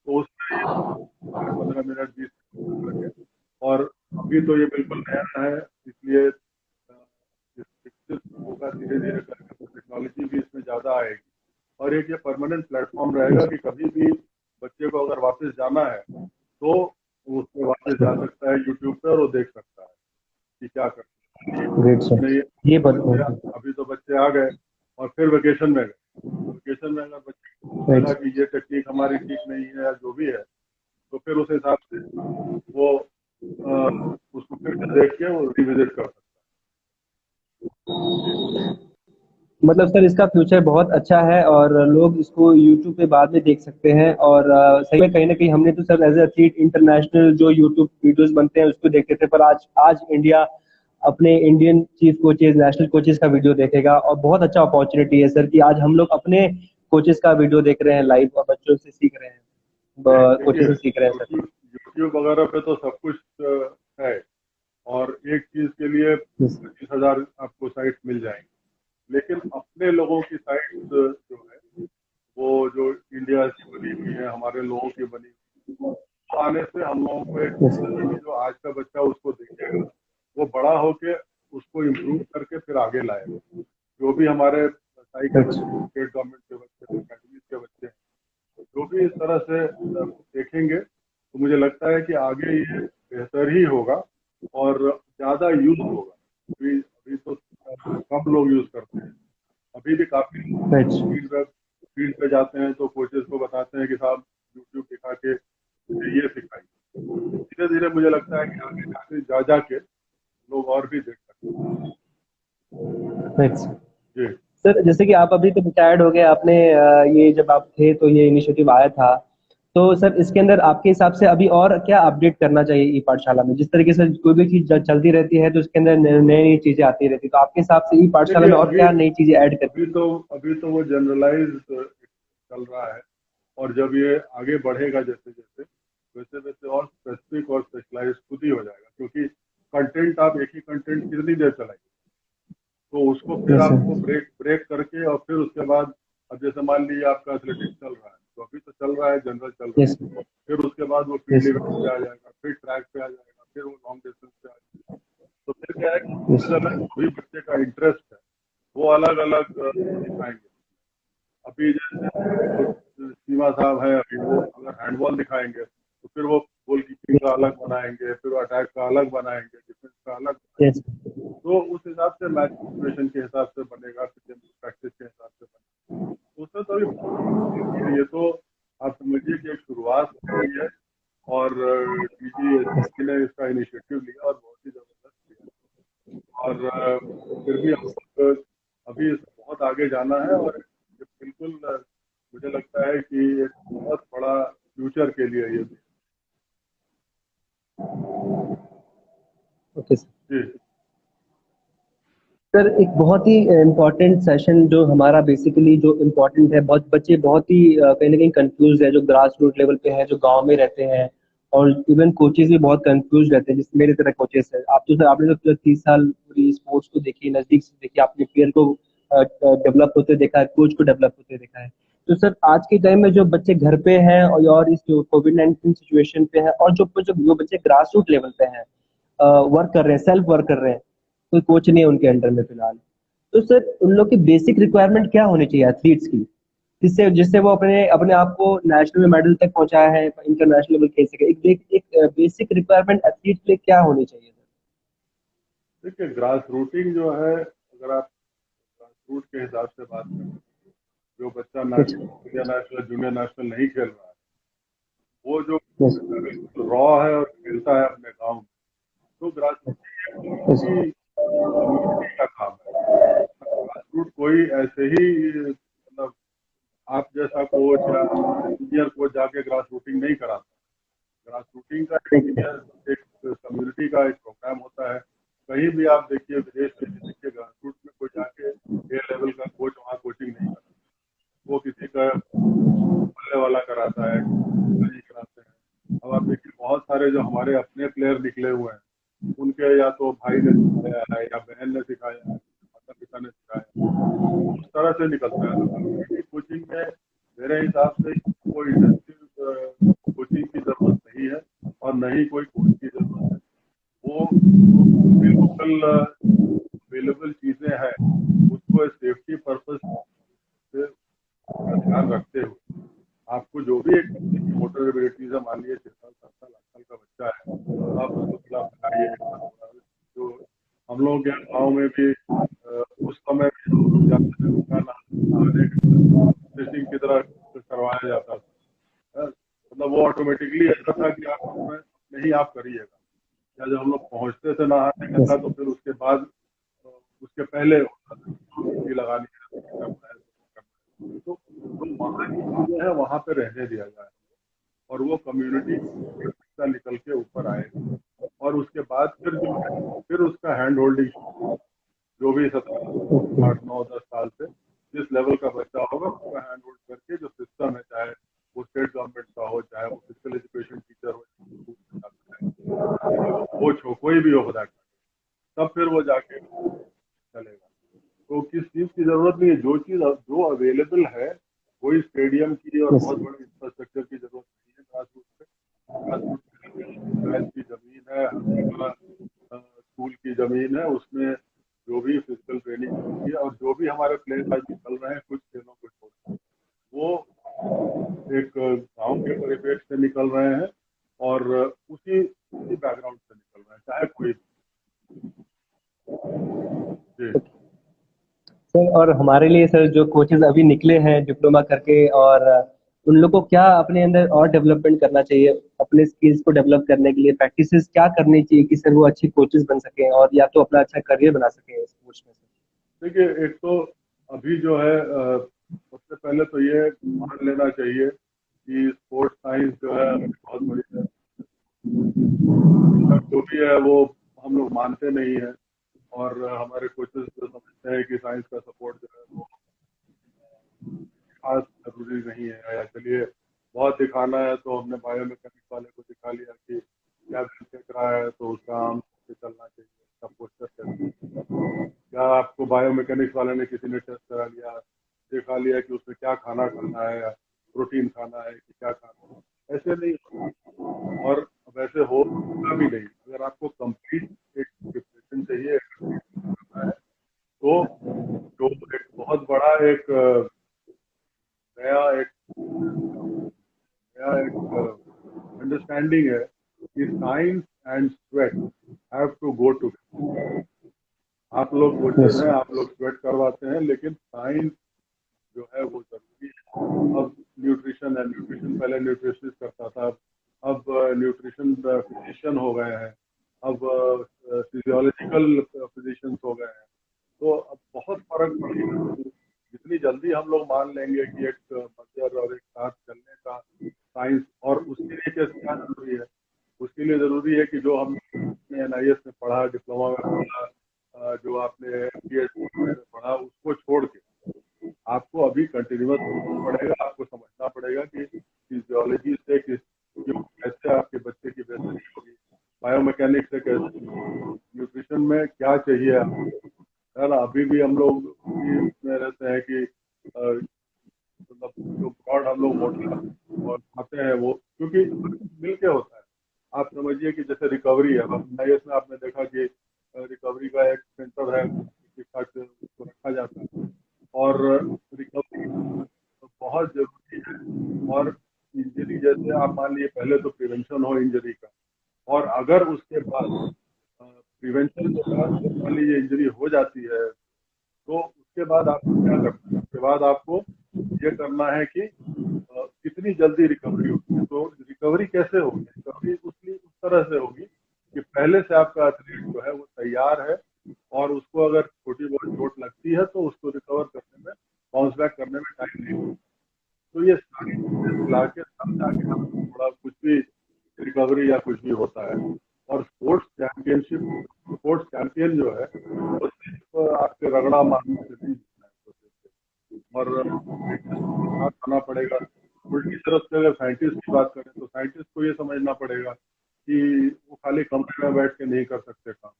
तो उसमें 15 मिनट 20 मिनट लगे। और अभी तो ये बिल्कुल नया है, इसलिए विकसित होगा धीरे धीरे करके, तो टेक्नोलॉजी भी इसमें ज़्यादा आएगी और एक ये परमानेंट प्लेटफॉर्म रहेगा कि कभी भी बच्चे को अगर वापस जाना है तो वो उसमें वापस जा सकता है यूट्यूब पर और वो देख सकता है कि क्या करता है। Great sir. नहीं, ये बच्चे बात। अभी तो बच्चे आ गए और फिर वेकेशन में गए, तो वेकेशन में अगर बच्चे को राइट। लगा कि ये टेक्निक हमारी ठीक नहीं है या जो भी है, तो फिर उस हिसाब से वो उसको फिर से देख के वो रिविजिट कर सकता मतलब सर इसका फ्यूचर बहुत अच्छा है और लोग इसको यूट्यूब पे बाद में देख सकते हैं, और सही में कहीं ना कहीं हमने तो सर एज एथलीट इंटरनेशनल जो यूट्यूब वीडियोस बनते हैं उसको देखते थे, पर आज आज इंडिया अपने Indian chief coaches, national coaches का वीडियो देखेगा, और बहुत अच्छा अपॉर्चुनिटी है सर कि आज हम लोग अपने कोचेज का वीडियो देख रहे हैं लाइव और बच्चों से सीख रहे हैं, है। कोचेज देखिए, से सीख रहे हैं सर। यूट्यूब यूट्यूब वगैरह पे तो सब कुछ है, और एक चीज के लिए Yes. 25,000 आपको साइट मिल जाएंगी। लेकिन अपने लोगों की साइट जो है, वो जो इंडिया की बनी हुई है, हमारे लोगों की बनी हुई, तो आने से हम लोगों को एक Yes. चीज है कि जो आज का बच्चा उसको देखेगा, वो बड़ा होके उसको इम्प्रूव करके फिर आगे लाएगा। जो भी हमारे साई के Right. बच्चे, स्टेट गवर्नमेंट के बच्चे, अकेडमी के बच्चे हैं, जो भी इस तरह से देखेंगे, तो मुझे लगता है कि आगे ये बेहतर ही होगा और ज्यादा यूज होगा। अभी अभी तो कम लोग यूज करते हैं। अभी भी काफी Right. फील्ड पे जाते हैं तो कोचेस को बताते हैं कि साहब यूट्यूब दिखा के मुझे ये सिखाइए। धीरे धीरे मुझे लगता है कि आगे जाके जा जाके लोग और भी देख सकते Right. हैं। जी, सर जैसे कि आप अभी तो रिटायर्ड हो गए, आपने ये जब आप थे तो ये इनिशिएटिव आया था, तो सर इसके अंदर आपके हिसाब से अभी और क्या अपडेट करना चाहिए ई पाठशाला में? जिस तरीके से कोई भी चीज चलती रहती है तो उसके अंदर नई नई चीजें आती रहती है, तो आपके हिसाब से ई पाठशाला देखिए, में और अभी क्या नई चीजें ऐड कर? अभी तो वो जनरलाइज चल रहा है, और जब ये आगे बढ़ेगा जैसे जैसे, वैसे वैसे और स्पेसिफिक और स्पेशलाइज खुद ही हो जाएगा, क्योंकि कंटेंट आप एक ही कंटेंट कितनी देर चलाएंगे, तो उसको फिर यस आपको सर। ब्रेक ब्रेक करके और फिर उसके बाद, अब जैसे मान लीजिए आपका एथलेटिक्स चल रहा है, तो अभी तो चल रहा है, जनरल चल रहा यस। है, फिर उसके बाद वो फील्ड यस। इवेंट पे आ जाएगा, फिर ट्रैक पे आ जाएगा, फिर वो लॉन्ग डिस्टेंस पे आ जाएगा। तो फिर क्या है कि यस। अलग अलग जो भी बच्चे का इंटरेस्ट है वो अलग अलग दिखाएंगे। अभी जैसे जो सीमा साहब है, अभी वो अगर हैंडबॉल दिखाएंगे तो फिर वो गोल कीपिंग का अलग बनाएंगे, फिर वो अटैक का अलग बनाएंगे, डिफेंस का अलग बनाएंगे। यस। तो उस हिसाब से मैच सिचुएशन के हिसाब से बनेगा, फिर प्रैक्टिस के हिसाब से बनेगा। तो उसमें तो अभी बहुत बाकी है। ये तो आप समझिए कि एक शुरुआत हुई है और डीजी ने इसका इनिशिएटिव लिया और बहुत ही जबरदस्त लिया। और फिर भी हम लोग अभी बहुत आगे जाना है, और ये बिल्कुल मुझे लगता है कि एक बहुत बड़ा फ्यूचर के लिए ये ओके सर। जी। सर एक बहुत ही इम्पोर्टेंट सेशन जो हमारा बेसिकली जो इम्पोर्टेंट है, बहुत बच्चे बहुत ही कहीं ना कहीं कंफ्यूज है, जो ग्रास रूट लेवल पे है, जो गांव में रहते हैं, और इवन कोचेज भी बहुत कंफ्यूज रहते हैं, जिससे मेरे तरह कोचेस है। आप तो सर, आपने तो पूरा 30 साल पूरी स्पोर्ट्स को देखी, नजदीक से देखी, आपने प्लेयर को डेवलप होते देखा है, कोच को डेवलप होते देखा है। तो सर आज के टाइम में जो बच्चे घर पे हैं और इस जो कोविड-19 सिचुएशन पे है, और जो बच्चे ग्रास रूट लेवल पे हैं, वर्क कर रहे हैं, सेल्फ वर्क कर रहे हैं, कोई कोच नहीं है उनके अंडर में फिलहाल। तो सर उन लोग की बेसिक रिक्वायरमेंट क्या होनी चाहिए एथलीट्स की, जिससे जिससे वो अपने अपने आप को नेशनल मेडल तक पहुंचाया है, इंटरनेशनल लेवल खेल सके? एक बेसिक रिक्वायरमेंट एथलीट के लिए क्या होनी चाहिए सर? देखिए, ग्रास रूटिंग जो है, अगर आप ग्रास रूट के हिसाब से बात करें, जो बच्चा अच्छा। National, India national, junior national नहीं खेल रहा है, वो जो यस। बिल्कुल रॉ है और खेलता है अपने गांव में, तो ग्रास यस। रूट कम्युनिटी का काम है। ग्रास रूट कोई ऐसे ही, मतलब आप जैसा कोच या सीनियर कोच जाके ग्रास रूटिंग नहीं कराता। ग्रास रूटिंग का ठीक है। एक कम्युनिटी का एक प्रोग्राम होता है। कहीं भी आप देखिए, विदेश में भी देखिए, ग्रास रूट में कोई जाके ए लेवल का कोच वहाँ कोचिंग नहीं करता। वो किसी का मोहल्ले वाला कराता है, नहीं कराते हैं। अब आप देखिए, बहुत सारे जो हमारे अपने प्लेयर निकले हुए हैं, उनके या तो भाई ने सिखाया है या बहन ने सिखाया है, माता पिता ने सिखाया है, उस तरह से निकलता है। तो कम्युनिटी कोचिंग में मेरे हिसाब से कोई इंडस्ट्रियल कोचिंग की जरूरत नहीं है, और न ही कोई कोच की जरूरत है। वो जो भी लोकल अवेलेबल चीजें हैं, उसको सेफ्टी पर्पज से का ध्यान रखते हुए, आपको जो भी एक मोटर एबिलिटीज है, मान लीजिए 6 साल 7 साल 8 साल का बच्चा है, तो आप उसको थोड़ा बताइए। जो हम लोग के गाँव में भी उस समय भी हम लोग जाते थे, उनका नहाने फिशिंग की तरह करवाया जाता था। मतलब वो ऑटोमेटिकली ऐसा था कि आप उसमें अपने ही आप करिएगा, या जब हम लोग पहुंचते थे नहाने के यस। साथ, तो फिर उसके बाद उसके पहले होता था कि डुबकी लगानी है, तो ये करना है, तो वो करना है। तो जो वहाँ की चीजें हैं वहाँ पे रहने दिया जाए, और वो कम्युनिटी का निकल के ऊपर आएगा। और उसके बाद फिर जो है, फिर उसका हैंड होल्डिंग, जो भी 17 8 9 10 साल से जिस लेवल का बच्चा होगा, उसका हैंड होल्ड करके जो सिस्टम है, चाहे वो स्टेट गवर्नमेंट का हो, चाहे वो फिजिकल एजुकेशन टीचर हो, स्कूल में जाता है, चाहे वो कोच हो, कोई भी हो खुदा का, तब फिर वो जाके चलेगा। तो किस चीज की जरूरत नहीं है, जो चीज जो अवेलेबल है, कोई स्टेडियम की और यस। बहुत बड़े इंफ्रास्ट्रक्चर की जरूरत नहीं है। ग्रास रूट पे, ग्रास रूट पे की जमीन है, हर जगह स्कूल की जमीन है, उसमें जो भी फिजिकल ट्रेनिंग होती है, और जो भी हमारे प्लेयर आज निकल रहे हैं कुछ खेलों को छोड़, वो एक गांव के परिप्रेक्ष्य से निकल रहे हैं, और उसी उसी बैकग्राउंड से निकल रहे हैं, चाहे कोई जी। सर और हमारे लिए सर जो कोचेज अभी निकले हैं डिप्लोमा करके, और उन लोग को क्या अपने अंदर और डेवलपमेंट करना चाहिए, अपने स्किल्स को डेवलप करने के लिए प्रैक्टिसेस क्या करनी चाहिए कि सर वो अच्छे कोचेस बन सकें और या तो अपना अच्छा करियर बना सकें स्पोर्ट्स में सर? देखिए, एक तो अभी जो है, सबसे पहले तो ये मान लेना चाहिए कि स्पोर्ट्स साइंस जो है अभी बहुत बड़ी है। जो भी है वो हम लोग मानते नहीं है, और हमारे कोचेस जो समझते हैं कि साइंस का सपोर्ट जो है वो खास जरूरी नहीं है, या चलिए बहुत दिखाना है तो हमने बायोमैकेनिक्स वाले को दिखा लिया कि क्या फेंक रहा है, तो उसका आम से चलना चाहिए, उसका पोस्टर चलना चाहिए। या आपको बायोमैकेनिक्स वाले ने, किसी ने टेस्ट करा लिया, दिखा लिया कि उसमें क्या खाना खाना है, या प्रोटीन खाना है कि क्या खाना है, ऐसे नहीं होता। और वैसे होगा भी नहीं। अगर आपको कंप्लीट एक प्रिपरेशन चाहिए, करना है, तो जो एक बहुत बड़ा एक नया एक नया एक अंडरस्टैंडिंग है कि science and sweat have to go together. आप लोग कोचेज यस। हैं, आप लोग स्वेट करवाते हैं, लेकिन साइंस जो है वो जरूरी है। अब न्यूट्रिशन है, न्यूट्रिशन पहले न्यूट्रिशनिस्ट करता था, अब न्यूट्रिशन फिजिशियन हो गए हैं, अब फिजियोलॉजिकल फिजिशियंस हो गए हैं। तो अब बहुत फर्क पड़ेगा। तो जितनी जल्दी हम लोग मान लेंगे कि एक मदर और एक साथ चलने का साइंस, और उसके लिए क्या जरूरी है, उसके लिए जरूरी है कि जो हमने NIS में पढ़ा, डिप्लोमा में पढ़ा, जो आपने PhD में पढ़ा, उसको छोड़ के आपको अभी कंटिन्यूअस पड़ेगा। आपको समझना पड़ेगा कि फिजियोलॉजी से किस, क्यों, कैसे आपके बच्चे बायोमैकेनिक्स से कैसे, न्यूट्रिशन में क्या चाहिए आपको, है ना। अभी भी हम लोग में रहते हैं कि मतलब जो ब्रॉड हम लोग मोटा और खाते हैं वो, क्योंकि मिल के होता है। आप समझिए कि जैसे रिकवरी है, IAS में आपने देखा कि रिकवरी का एक सेंटर है, ठीक ठाक से उसको रखा जाता है, और रिकवरी बहुत जरूरी है। और इंजरी जैसे आप मान लीजिए, पहले तो प्रिवेंशन हो इंजरी का, और अगर उसके बाद प्रिवेंशन के बाद मान लीजिए इंजरी हो जाती है, तो उसके बाद आपको क्या करना है, उसके बाद आपको ये करना है कि कितनी जल्दी रिकवरी होगी। तो रिकवरी कैसे होगी, रिकवरी उस तरह से होगी कि पहले से आपका एथलीट जो है वो तैयार है, और उसको अगर छोटी बहुत चोट लगती है तो उसको रिकवर करने में, बाउंस बैक करने में टाइम नहीं लगता। तो ये सारी चीजें मिला के तब जाके हम थोड़ा कुछ भी रिकवरी या कुछ भी होता है। और स्पोर्ट्स चैंपियन जो है वो सिर्फ आपके रगड़ा मारने से नहीं जीतना है, और प्रैक्टिस के साथ आना पड़ेगा। उल्टी तरफ से अगर साइंटिस्ट की बात करें, तो साइंटिस्ट को ये समझना पड़ेगा कि वो खाली कमरे में बैठ के नहीं कर सकते काम,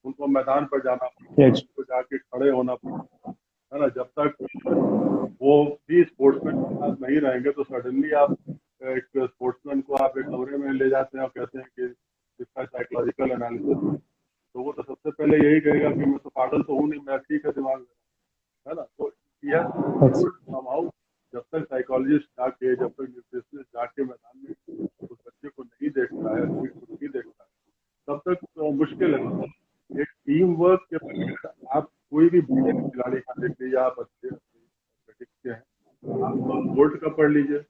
उनको मैदान पर जाना पड़ेगा, Yes. उनको जाके खड़े होना पड़ेगा, है ना। जब तक वो भी स्पोर्ट्समैन के साथ नहीं रहेंगे, तो सडनली आप एक स्पोर्ट्समैन को आप एक कमरे में ले जाते हैं और कहते हैं कि इसका साइकोलॉजिकल एनालिसिस, तो वो तो सबसे पहले यही कहेगा कि मैं तो पागल तो हूँ नहीं, मैं ठीक है दिमाग में, है ना। तो यह समाउ, जब तक साइकोलॉजिस्ट जाके, जब तक न्यूट्रिशनिस्ट जाके मैदान में उस बच्चे को नहीं देखता है, एथलीट को नहीं देखता है, तब तक तो मुश्किल है। मतलब एक टीम वर्क के बगैर आप कोई भी बड़े खिलाड़ी का देख लीजिए, आप अच्छे एथलेटिक्स के हैं, आप वर्ल्ड कप पढ़ लीजिए,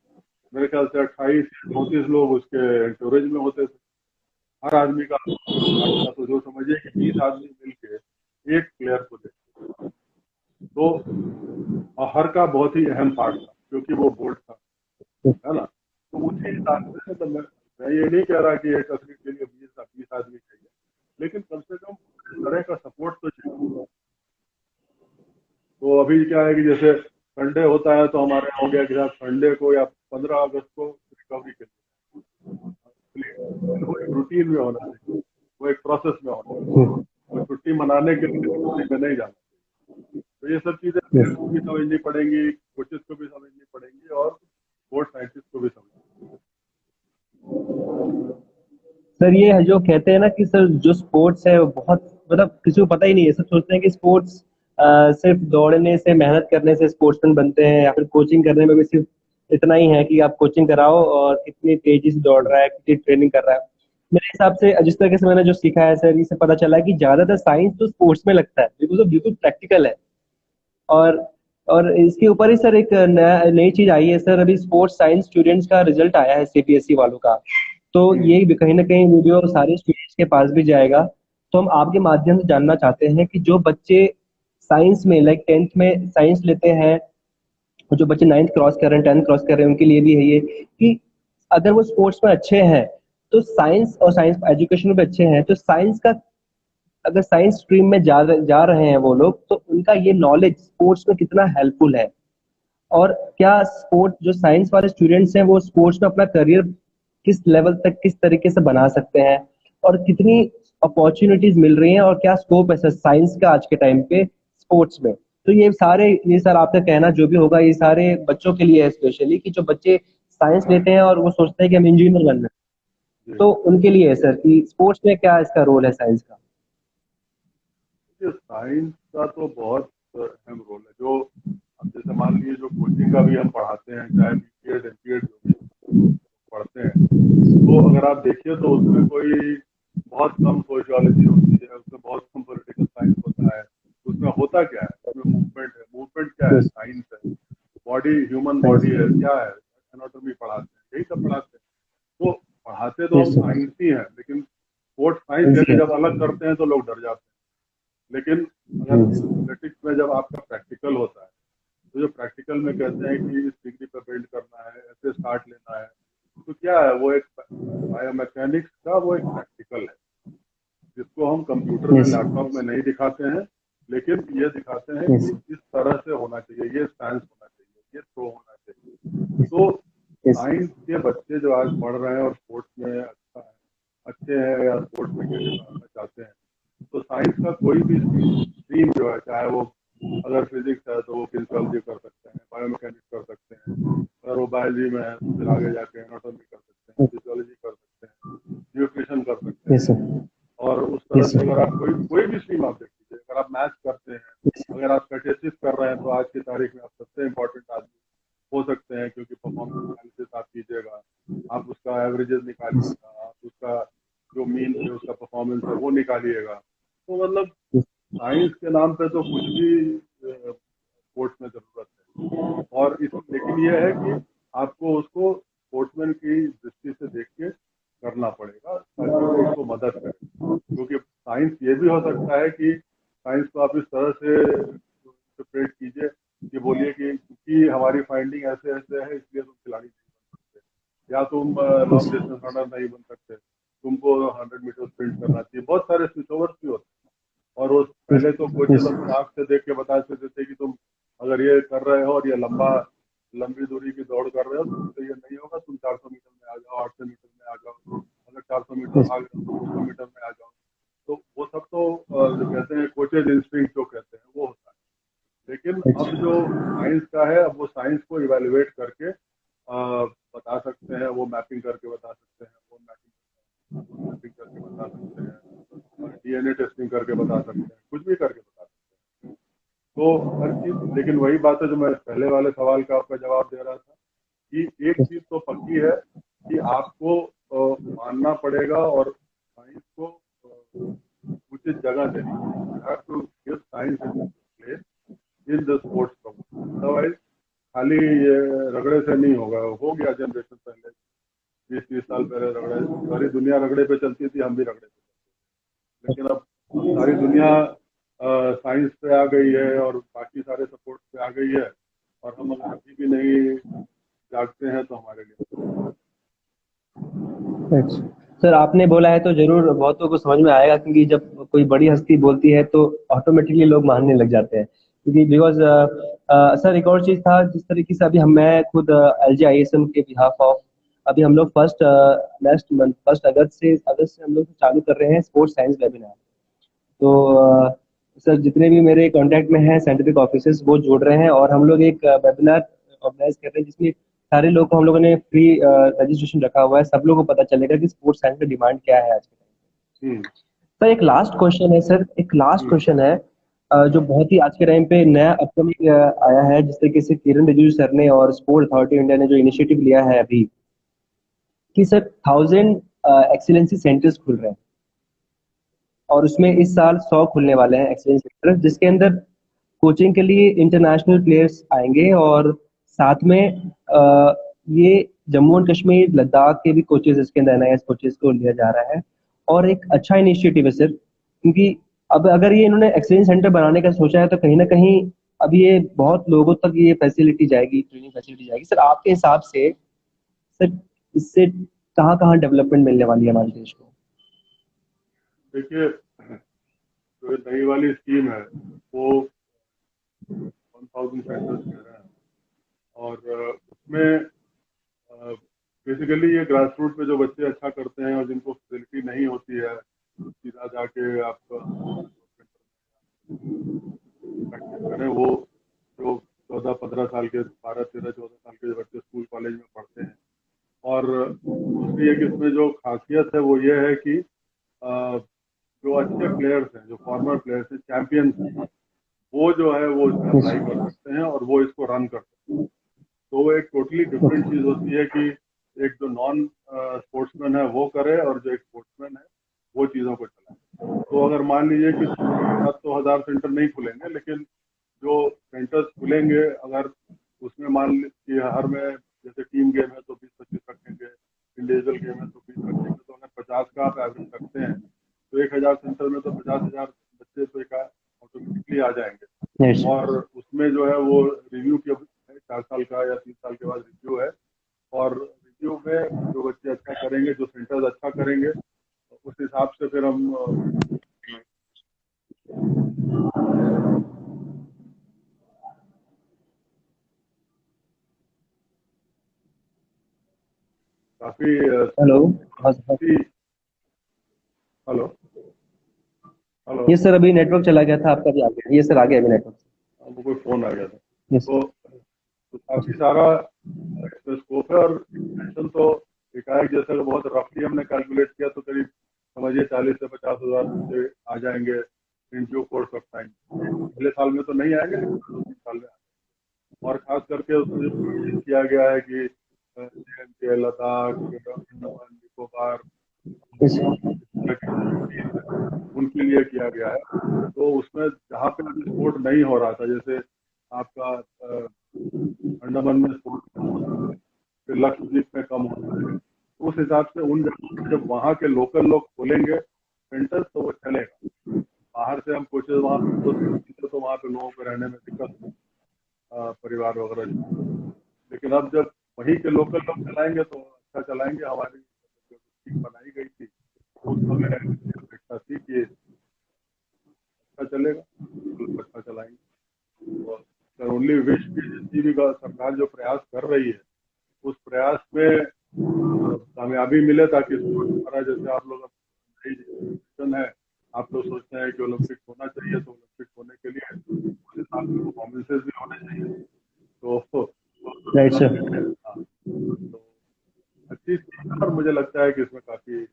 मेरे ख्याल से 28-34 लोग उसके एंटोरेज में होते थे, हर आदमी का पार्ट था। तो जो समझिए कि 20 आदमी मिलके एक प्लेयर को देखते, तो हर का बहुत ही अहम पार्ट था, क्योंकि वो बोर्ड था, है ना। तो उसी हिसाब से तो मैं ये नहीं कह रहा कि एक एथलीट के लिए 20 आदमी चाहिए, लेकिन कम से कम इस तरह का सपोर्ट तो चाहिए। तो अभी क्या है कि जैसे संडे होता है, तो हमारे यहाँ हो गया कि आप संडे को या 15 अगस्त को रिकवरी के लिए, वो एक रूटीन में होना चाहिए, वो एक प्रोसेस में होना चाहिए, वो छुट्टी मनाने के लिए रिकवरी में नहीं जाना चाहिए। तो ये सब चीजें Yes. को भी समझनी पड़ेंगी, कोचेस को भी समझनी पड़ेंगी, और स्पोर्ट्स साइंटिस्ट को भी समझनी। सर ये है जो कहते हैं ना कि सर जो स्पोर्ट्स है वो बहुत मतलब किसी को पता ही नहीं है, सब सोचते हैं कि स्पोर्ट्स सिर्फ दौड़ने से, मेहनत करने से स्पोर्ट्समैन बनते हैं, या फिर कोचिंग करने में भी सिर्फ इतना ही है कि आप कोचिंग कराओ और कितनी तेजी से दौड़ रहा है, कितनी ट्रेनिंग कर रहा है। मेरे हिसाब से जिस तरीके से मैंने जो सीखा है सर, इससे पता चला है कि ज्यादातर साइंस तो स्पोर्ट्स में लगता है, बिकॉज वो बिल्कुल प्रैक्टिकल है। और और इसके ऊपर ही सर एक नई चीज आई है सर, अभी स्पोर्ट्स साइंस स्टूडेंट्स का रिजल्ट आया है सीबीएसई वालों का। तो ये भी कहीं ना कहीं वीडियो सारे स्टूडेंट्स के पास भी जाएगा। तो हम आपके माध्यम से जानना चाहते हैं कि जो बच्चे साइंस में लाइक 10th में साइंस लेते हैं, और जो बच्चे 9th क्रॉस कर रहे हैं, 10th क्रॉस कर रहे हैं, उनके लिए भी है ये कि अगर वो स्पोर्ट्स में अच्छे हैं तो साइंस, और साइंस एजुकेशन में भी अच्छे हैं तो साइंस का, अगर साइंस स्ट्रीम में जा रहे हैं वो लोग, तो उनका ये नॉलेज स्पोर्ट्स में कितना हेल्पफुल है। और क्या स्पोर्ट जो साइंस वाले स्टूडेंट्स हैं वो स्पोर्ट्स में अपना करियर किस लेवल तक किस तरीके से बना सकते हैं, और कितनी अपॉर्चुनिटीज मिल रही हैं, और क्या स्कोप है सर साइंस का आज के टाइम पे स्पोर्ट्स में। तो ये सर आपका कहना जो भी होगा, ये सारे बच्चों के लिए है स्पेशली, कि जो बच्चे साइंस लेते हैं और वो सोचते हैं कि हम इंजीनियर बनना है, तो उनके लिए है सर कि स्पोर्ट्स में क्या इसका रोल है साइंस का। साइंस का तो बहुत अहम रोल है। जो अब जैसे मान लीजिए, जो कोचिंग का भी हम पढ़ाते हैं, चाहे बीपीएड एमपीएड जो भी पढ़ते हैं, तो अगर आप देखिए तो उसमें कोई बहुत कम सोशियोलॉजी होती है, उसमें बहुत कम पॉलिटिकल साइंस होता है। उसमें होता क्या है, उसमें मूवमेंट है। मूवमेंट क्या है, साइंस है। बॉडी, ह्यूमन बॉडी है, क्या है, एनाटॉमी पढ़ाते हैं, यही सब पढ़ाते हैं। तो पढ़ाते तो हम साइंस ही हैं, लेकिन स्पोर्ट्स साइंस जैसे जब अलग करते हैं तो लोग डर जाते हैं। लेकिन अगर एथलेटिक्स में जब आपका प्रैक्टिकल होता है, तो जो प्रैक्टिकल में कहते हैं कि इस डिग्री पर बिल्ड करना है, ऐसे स्टार्ट लेना है, तो क्या है, वो एक बायोमैकेनिक्स का वो एक प्रैक्टिकल है, जिसको हम कंप्यूटर में, लैपटॉप में नहीं दिखाते हैं, लेकिन ये दिखाते हैं कि इस तरह से होना चाहिए, ये स्टैंस होना चाहिए, ये थ्रो होना चाहिए। तो साइंस के बच्चे जो आज पढ़ रहे हैं और स्पोर्ट्स में अच्छे हैं या स्पोर्ट्स में कैरियर बनाना चाहते हैं, तो साइंस का कोई भी स्ट्रीम जो है, चाहे वो अगर फिजिक्स है तो वो फिजियोलॉजी कर सकते हैं, बायोमैकेनिक्स कर सकते हैं, अगर वो बायोलॉजी में है तो फिर आगे जाके एनाटॉमी कर सकते हैं, फिजियोलॉजी कर सकते हैं, न्यूट्रिशन कर सकते यस हैं। सर। और उस तरह यस से सर। अगर आप कोई कोई भी स्ट्रीम आप देख लीजिए, अगर आप मैथ्स करते हैं, अगर आप स्टैटिस्टिक्स कर रहे हैं, तो आज की तारीख में आप सबसे इम्पोर्टेंट आदमी हो सकते हैं, क्योंकि परफॉर्मेंस एनालिसिस आप कीजिएगा, आप उसका एवरेजेस निकालिएगा, आप उसका जो मीन पे उसका परफॉर्मेंस है वो निकालिएगा। तो मतलब साइंस के नाम पे तो कुछ भी स्पोर्ट्स में जरूरत है। और इस लेकिन ये है कि आपको उसको स्पोर्ट्समैन की दृष्टि से देख के करना पड़ेगा, ताकि वो उसको मदद करे। क्योंकि साइंस ये भी हो सकता है कि साइंस को आप इस तरह से इंटरप्रेट कीजिए कि बोलिए कि क्योंकि हमारी फाइंडिंग ऐसे ऐसे है इसलिए तुम खिलाड़ी नहीं बन सकते, या तुम लॉन्ग डिस्टेंस रनर नहीं बन सकते, तुमको 100 मीटर स्प्रिंट करना चाहिए। बहुत सारे स्विच ओवर्स भी होते हैं, और वो पहले तो कोचेज अपनी आंख से देख के बता देते थे कि तुम अगर ये कर रहे हो और ये लंबी दूरी की दौड़ कर रहे हो तो तुमसे ये नहीं होगा, तुम 400 मीटर में आ जाओ, 800 मीटर में आ जाओ, अगर 400 मीटर भाग रहे हो तो 200 मीटर में आ जाओ। तो वो सब तो जो कहते हैं कोचेज इंस्टिंक्ट जो कहते हैं वो होता है। लेकिन अब जो साइंस का है, अब वो साइंस को इवेलुएट करके बता सकते हैं, वो मैपिंग करके बता सकते हैं, वो मैपिंग करके बता सकते हैं, डीएनए टेस्टिंग करके बता सकते हैं, कुछ भी करके बता सकते हैं। तो हर चीज, लेकिन वही बात है जो मैं पहले वाले सवाल का आपका जवाब दे रहा था, कि एक चीज तो पक्की है कि आपको मानना पड़ेगा और साइंस को उचित जगह देनी पड़ेगी। You have to give science its place in the sports promotion, otherwise खाली ये रगड़े से नहीं होगा। हो गया जनरेशन पहले, 20-30 साल पहले रगड़े, सारी दुनिया रगड़े पे चलती थी, हम भी रगड़े पे चलते थे। लेकिन अब सारी दुनिया साइंस पे आ गई है और बाकी सारे सपोर्ट्स पे आ गई है, और हम अगर अभी भी नहीं जागते हैं तो हमारे लिए अच्छा सर, आपने बोला है तो जरूर बहुतों को समझ में आएगा, क्योंकि जब कोई बड़ी हस्ती बोलती है तो ऑटोमेटिकली लोग मानने लग जाते हैं। क्योंकि बिकॉज सर एक और चीज था, जिस तरीके से अभी हम मैं खुद LGISM के बिहाफ ऑफ, अभी हम लोग फर्स्ट नेक्स्ट मंथ 1 अगस्त से हम लोग चालू कर रहे हैं स्पोर्ट्स साइंस वेबिनार। तो सर जितने भी मेरे कांटेक्ट में हैं साइंटिफिक ऑफिसर्स वो जुड़ रहे हैं, और हम लोग एक वेबिनार ऑर्गेनाइज कर रहे हैं जिसमें सारे लोग को हम लोगों ने फ्री रजिस्ट्रेशन रखा हुआ है। सब लोगों को पता चलेगा कि स्पोर्ट्स साइंस का डिमांड क्या है आज के टाइम हम्म। पे। सर एक लास्ट क्वेश्चन है, सर एक लास्ट हम्म। क्वेश्चन है, जो बहुत ही आज के टाइम पे नया अपकमिंग आया है, जिस तरीके से किरण रिजिजू सर ने और स्पोर्ट्स अथॉरिटी इंडिया ने जो इनिशिएटिव लिया है अभी, कि सर 1000 एक्सीलेंसी सेंटर्स खुल रहे हैं, और उसमें इस साल 100 खुलने वाले हैं एक्सचेंज सेंटर, जिसके अंदर कोचिंग के लिए इंटरनेशनल प्लेयर्स आएंगे, और साथ में ये जम्मू एंड कश्मीर लद्दाख के भी कोचेज इसके अंदर NIS कोचेज को लिया जा रहा है। और एक अच्छा इनिशिएटिव है सर, क्योंकि अब अगर ये इन्होंने एक्सचेंज सेंटर बनाने का सोचा है तो कहीं ना कहीं अब ये बहुत लोगों तक ये फैसिलिटी जाएगी, ट्रेनिंग फैसिलिटी जाएगी। सर आपके हिसाब से सर इससे कहाँ कहाँ डेवलपमेंट मिलने वाली है हमारे देश को? देखिए, जो नई वाली स्कीम है वो 1000 सेंटर्स कह रहे हैं, और उसमें बेसिकली ये ग्रास रूट पे जो बच्चे अच्छा करते हैं और जिनको फैसिलिटी नहीं होती है, सीधा जाके आप प्रैक्टिस करें, वो जो 14-15 साल के, 12-13-14 साल के बच्चे स्कूल कॉलेज में पढ़ते हैं। और दूसरी एक इसमें जो खासियत है वो ये है कि जो अच्छे प्लेयर्स हैं, जो फॉर्मर प्लेयर्स हैं, चैंपियंस हैं, वो जो है वो इसमें अप्लाई कर सकते हैं और वो इसको रन कर सकते हैं। तो वो एक टोटली डिफरेंट चीज होती है कि एक जो नॉन स्पोर्ट्समैन है वो करे, और जो एक स्पोर्ट्समैन है वो चीज़ों को चलाए। तो अगर मान लीजिए कि एक साथ तो 1000 सेंटर नहीं खुलेंगे, लेकिन जो सेंटर्स खुलेंगे, अगर उसमें मान लीजिए हर में, जैसे टीम गेम है तो 20-25 रखेंगे, इंडिविजुअल गेम है तो 20 रखेंगे, तो अगर 50 का आप एवरेज रखते हैं तो 1000 सेंटर में तो 50,000 बच्चे तो एक ऑटोमेटिकली आ जाएंगे। यस। और उसमें जो है वो रिव्यू के 4 साल का या 3 साल के बाद रिव्यू है, और रिव्यू में जो बच्चे अच्छा करेंगे, जो सेंटर्स अच्छा करेंगे, उस हिसाब से फिर हम काफी हेलो। हाँ काफी हेलो। हेलो। ये सर अभी नेटवर्क चला गया था, आपका भी आ गया। ये सर आ गया अभी नेटवर्क। हमको कोई फोन आ गया था। यस। तो काफी सारा इसमें स्कोप है, और एक्सपेंशन तो एकाएक जैसे अगर बहुत रफली हमने कैलकुलेट किया तो करीब समझिए 40 से 50 हज़ार बच्चे आ जाएंगे in due course of time. पहले साल में तो नहीं आएंगे, लेकिन 2-3 साल में आएंगे। और खास करके उसमें जो प्रोविजन किया गया है कि JNK, लद्दाख, अंडमान निकोबार, यस। इस तरह की जो सिटीज है उनके लिए किया गया है। तो उसमें जहाँ पे अभी स्पोर्ट नहीं हो रहा था, जैसे आपका अंडमान में स्पोर्ट कम होता है, फिर लक्षद्वीप में कम होता है, तो उस हिसाब से उन जगहों पे जब वहाँ के लोकल लोग खोलेंगे सेंटर्स तो वो चलेगा। बाहर से हम कोचेज वहाँ पे खोल सकते तो वहाँ पे लोगों को रहने में दिक्कत होगी, परिवार वगैरह जो, लेकिन अब जब वहीं के लोकल लोग चलाएंगे तो अच्छा चलाएंगे। हमारी जो टीम बनाई गई थी उस समय अपेक्षा थी कि अच्छा चलेगा, लोग अच्छा चलाएंगे। तो ओनली विश की जितनी भी सरकार जो प्रयास कर रही है उस प्रयास में कामयाबी मिले, ताकि स्पोर्ट्स हमारा, जैसे आप लोग नई जनरेशन है, आप लोग सोचते हैं कि ओलंपिक होना चाहिए, तो ओलंपिक होने के लिए उस हिसाब से परफॉर्मेंसेज भी होने चाहिए। तो राइट हिसाब सर। से हाँ, तो अच्छी चीज है, और मुझे लगता है कि इसमें काफी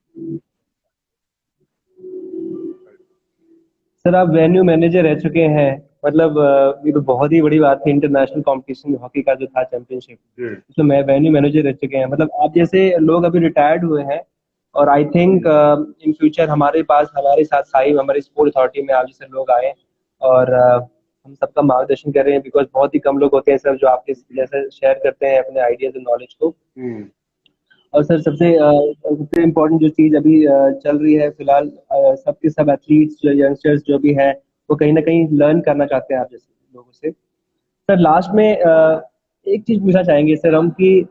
सर आप वेन्यू मैनेजर रह चुके हैं, मतलब ये तो बहुत ही बड़ी बात थी। इंटरनेशनल कंपटीशन हॉकी का जो था चैंपियनशिप, जी। इसमें मैं वेन्यू मैनेजर रह चुके हैं। मतलब आप जैसे लोग अभी रिटायर्ड हुए हैं, और आई थिंक इन फ्यूचर हमारे पास, हमारे साथ साई हमारे स्पोर्ट अथॉरिटी में आप जैसे लोग आए, और हम सबका मार्गदर्शन कर रहे हैं, बिकॉज बहुत ही कम लोग होते हैं सर जो आपके जैसे शेयर करते हैं अपने आइडियाज और नॉलेज को। हम्म। और सर सबसे इम्पोर्टेंट जो चीज अभी चल रही है फिलहाल, सबके सब एथलीट्स जो यंगस्टर्स जो भी हैं, वो कहीं ना कहीं लर्न करना चाहते हैं आप जैसे लोगों से। सर लास्ट में एक चीज पूछना चाहेंगे सर हम कि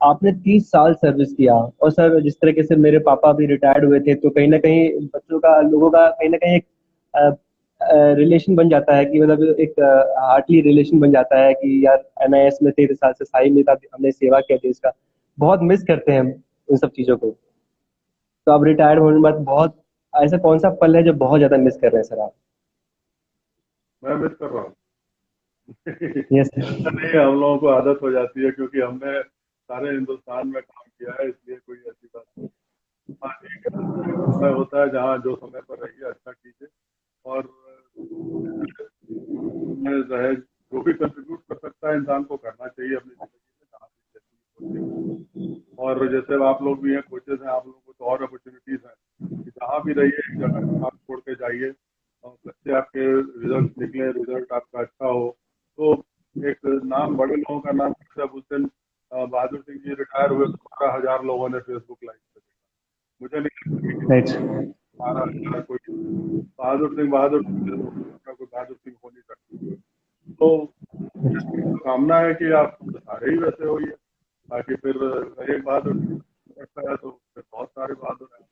आपने 30 साल सर्विस किया, और सर जिस तरीके से मेरे पापा भी रिटायर्ड हुए थे, तो कहीं ना कहीं बच्चों का, लोगों का कहीं ना कहीं एक रिलेशन बन जाता है, कि मतलब एक हार्टली रिलेशन बन जाता है कि यार NIS में 13 साल से साई में था, हमने सेवा किया देश का। बहुत मिस करते हैं हम उन सब चीजों को। तो आप रिटायर्ड होने के बाद बहुत ऐसा कौन सा पल है जो बहुत ज्यादा मिस कर रहे हैं सर आप? मैं मिस कर रहा हूँ। यस ऐसा सर। नहीं है, हम लोगों को आदत हो जाती है क्योंकि हमने सारे हिंदुस्तान में काम किया है, इसलिए कोई ऐसी बात नहीं। हाँ ठीक है, एक समय होता है जहाँ जो समय पर रहिए अच्छा कीजिए, और उसमें रहे जो भी कंट्रीब्यूट कर सकता है इंसान को करना चाहिए अपनी जिंदगी में, जहाँ भी जैसी भी होती है। और जैसे आप लोग भी हैं, कोचेज हैं, आप लोगों को तो और अपॉर्चुनिटीज हैं कि जहाँ भी रहिए एक जगह आप छोड़ के जाइए, और बच्चे आपके रिजल्ट निकले, रिजल्ट आपका अच्छा हो, तो एक नाम, बड़े लोगों का नाम, जब उस दिन बहादुर सिंह जी रिटायर हुए तो 12,000 लोगों ने फेसबुक लाइव पे देखा। मुझे नहीं लगता कि किसी राइट। को 12,000 कोई बहादुर सिंह कोई बहादुर सिंह हो नहीं सकता। तो कामना है कि आप सारे ही वैसे होइए, ताकि फिर एक बहादुर करता है तो फिर बहुत सारे बहादुर हैं।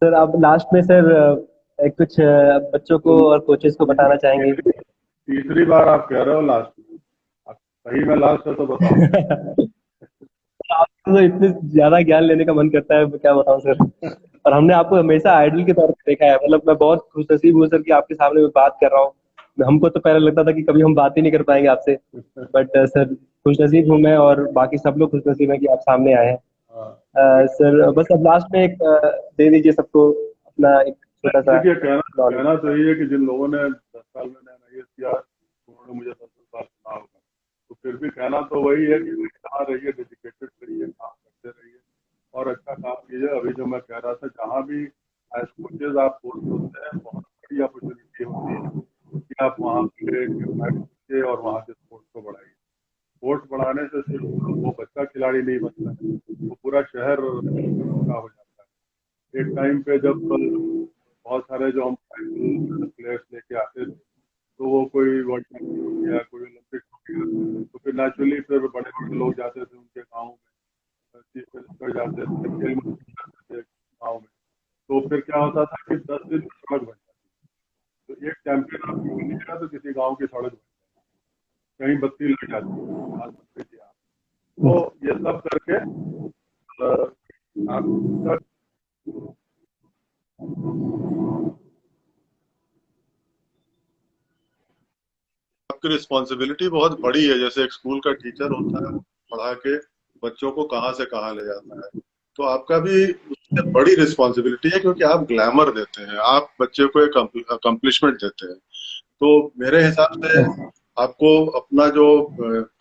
सर आप लास्ट में सर कुछ बच्चों को और कोचेस को बताना चाहेंगे? तीसरी बार आप कह रहे हो लास्ट में, आप सही में लास्ट है तो बताओ। आपको तो इतने ज्यादा ज्ञान लेने का मन करता है, मैं क्या बताऊं सर। और हमने आपको हमेशा आइडल के तौर पर देखा है, मतलब मैं बहुत खुशनसीब हूँ सर कि आपके सामने मैं बात कर रहा हूँ। हमको तो पहले लगता था कि कभी हम बात ही नहीं कर पाएंगे आपसे, बट सर खुशनसीब हूँ मैं, और बाकी सब लोग खुशनसीब हैं कि आप सामने आए हैं। हाँ, सर बस अब लास्ट में एक दे दीजिए सबको अपना एक छोटा सा देखिए कहना नॉलेज। कहना तो यही है कि जिन लोगों ने 10 साल में NIS किया उन्होंने मुझे 10 साल सुना होगा, तो फिर भी कहना तो वही है कि कहाँ रहिए, डेडिकेटेड रहिए, काम करते रहिए, और अच्छा काम कीजिए। अभी जो मैं कह रहा था, जहाँ भी एज कोचेज आप पोस्ट होते हैं, बहुत बड़ी अपॉर्चुनिटी होती है कि आप वहाँ पे इम्पैक्ट कीजिए और वहाँ के स्पोर्ट्स को बढ़ाइए। स्पोर्ट्स बढ़ाने से सिर्फ वो बच्चा खिलाड़ी नहीं बनता है, वो पूरा शहर का हो जाता है। एक टाइम पे जब बहुत सारे जो हम प्लेयर्स लेके आते थे, तो वो कोई वर्ल्ड चैंपियन हो गया, कोई ओलंपिक हो गया, तो फिर नेचुरली फिर बड़े बड़े लोग जाते थे उनके गाँव में, चीफ मिनिस्टर जाते थे, खेल मंत्री जाते थे गाँव में। तो फिर क्या होता था कि 10 दिन में सड़क बन जाती। तो एक चैंपियन आप ढूंढिएगा तो किसी गाँव की सड़क बन जाती, कहीं बत्ती लग जाती, आज मंत्री जी आप। तो ये सब करके आपका आपकी रिस्पॉन्सिबिलिटी बहुत बड़ी है। जैसे एक स्कूल का टीचर होता है, पढ़ा के बच्चों को कहाँ से कहाँ ले जाता है, तो आपका भी उससे बड़ी रिस्पॉन्सिबिलिटी है, क्योंकि आप ग्लैमर देते हैं, आप बच्चे को एक अकम्पलिशमेंट देते हैं। तो मेरे हिसाब से आपको अपना जो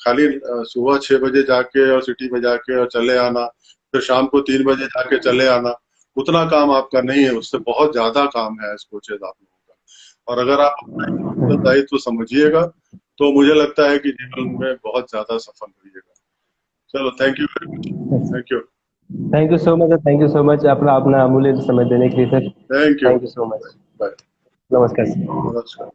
खाली सुबह 6 बजे जाके और सिटी में जाके और चले आना, फिर शाम को 3 बजे जाके चले आना, उतना काम आपका नहीं है। उससे बहुत ज्यादा काम है एज कोचेज आप लोगों का। और अगर आप अपना दायित्व समझिएगा तो मुझे लगता है कि जीवन में बहुत ज्यादा सफल होइएगा। चलो, thank you very much. Thank you. Thank you so much, thank you so much अपना अपना अमूल्य समय देने के लिए sir. Thank you. Thank you so much. Bye. नमस्कार सर। नमस्कार।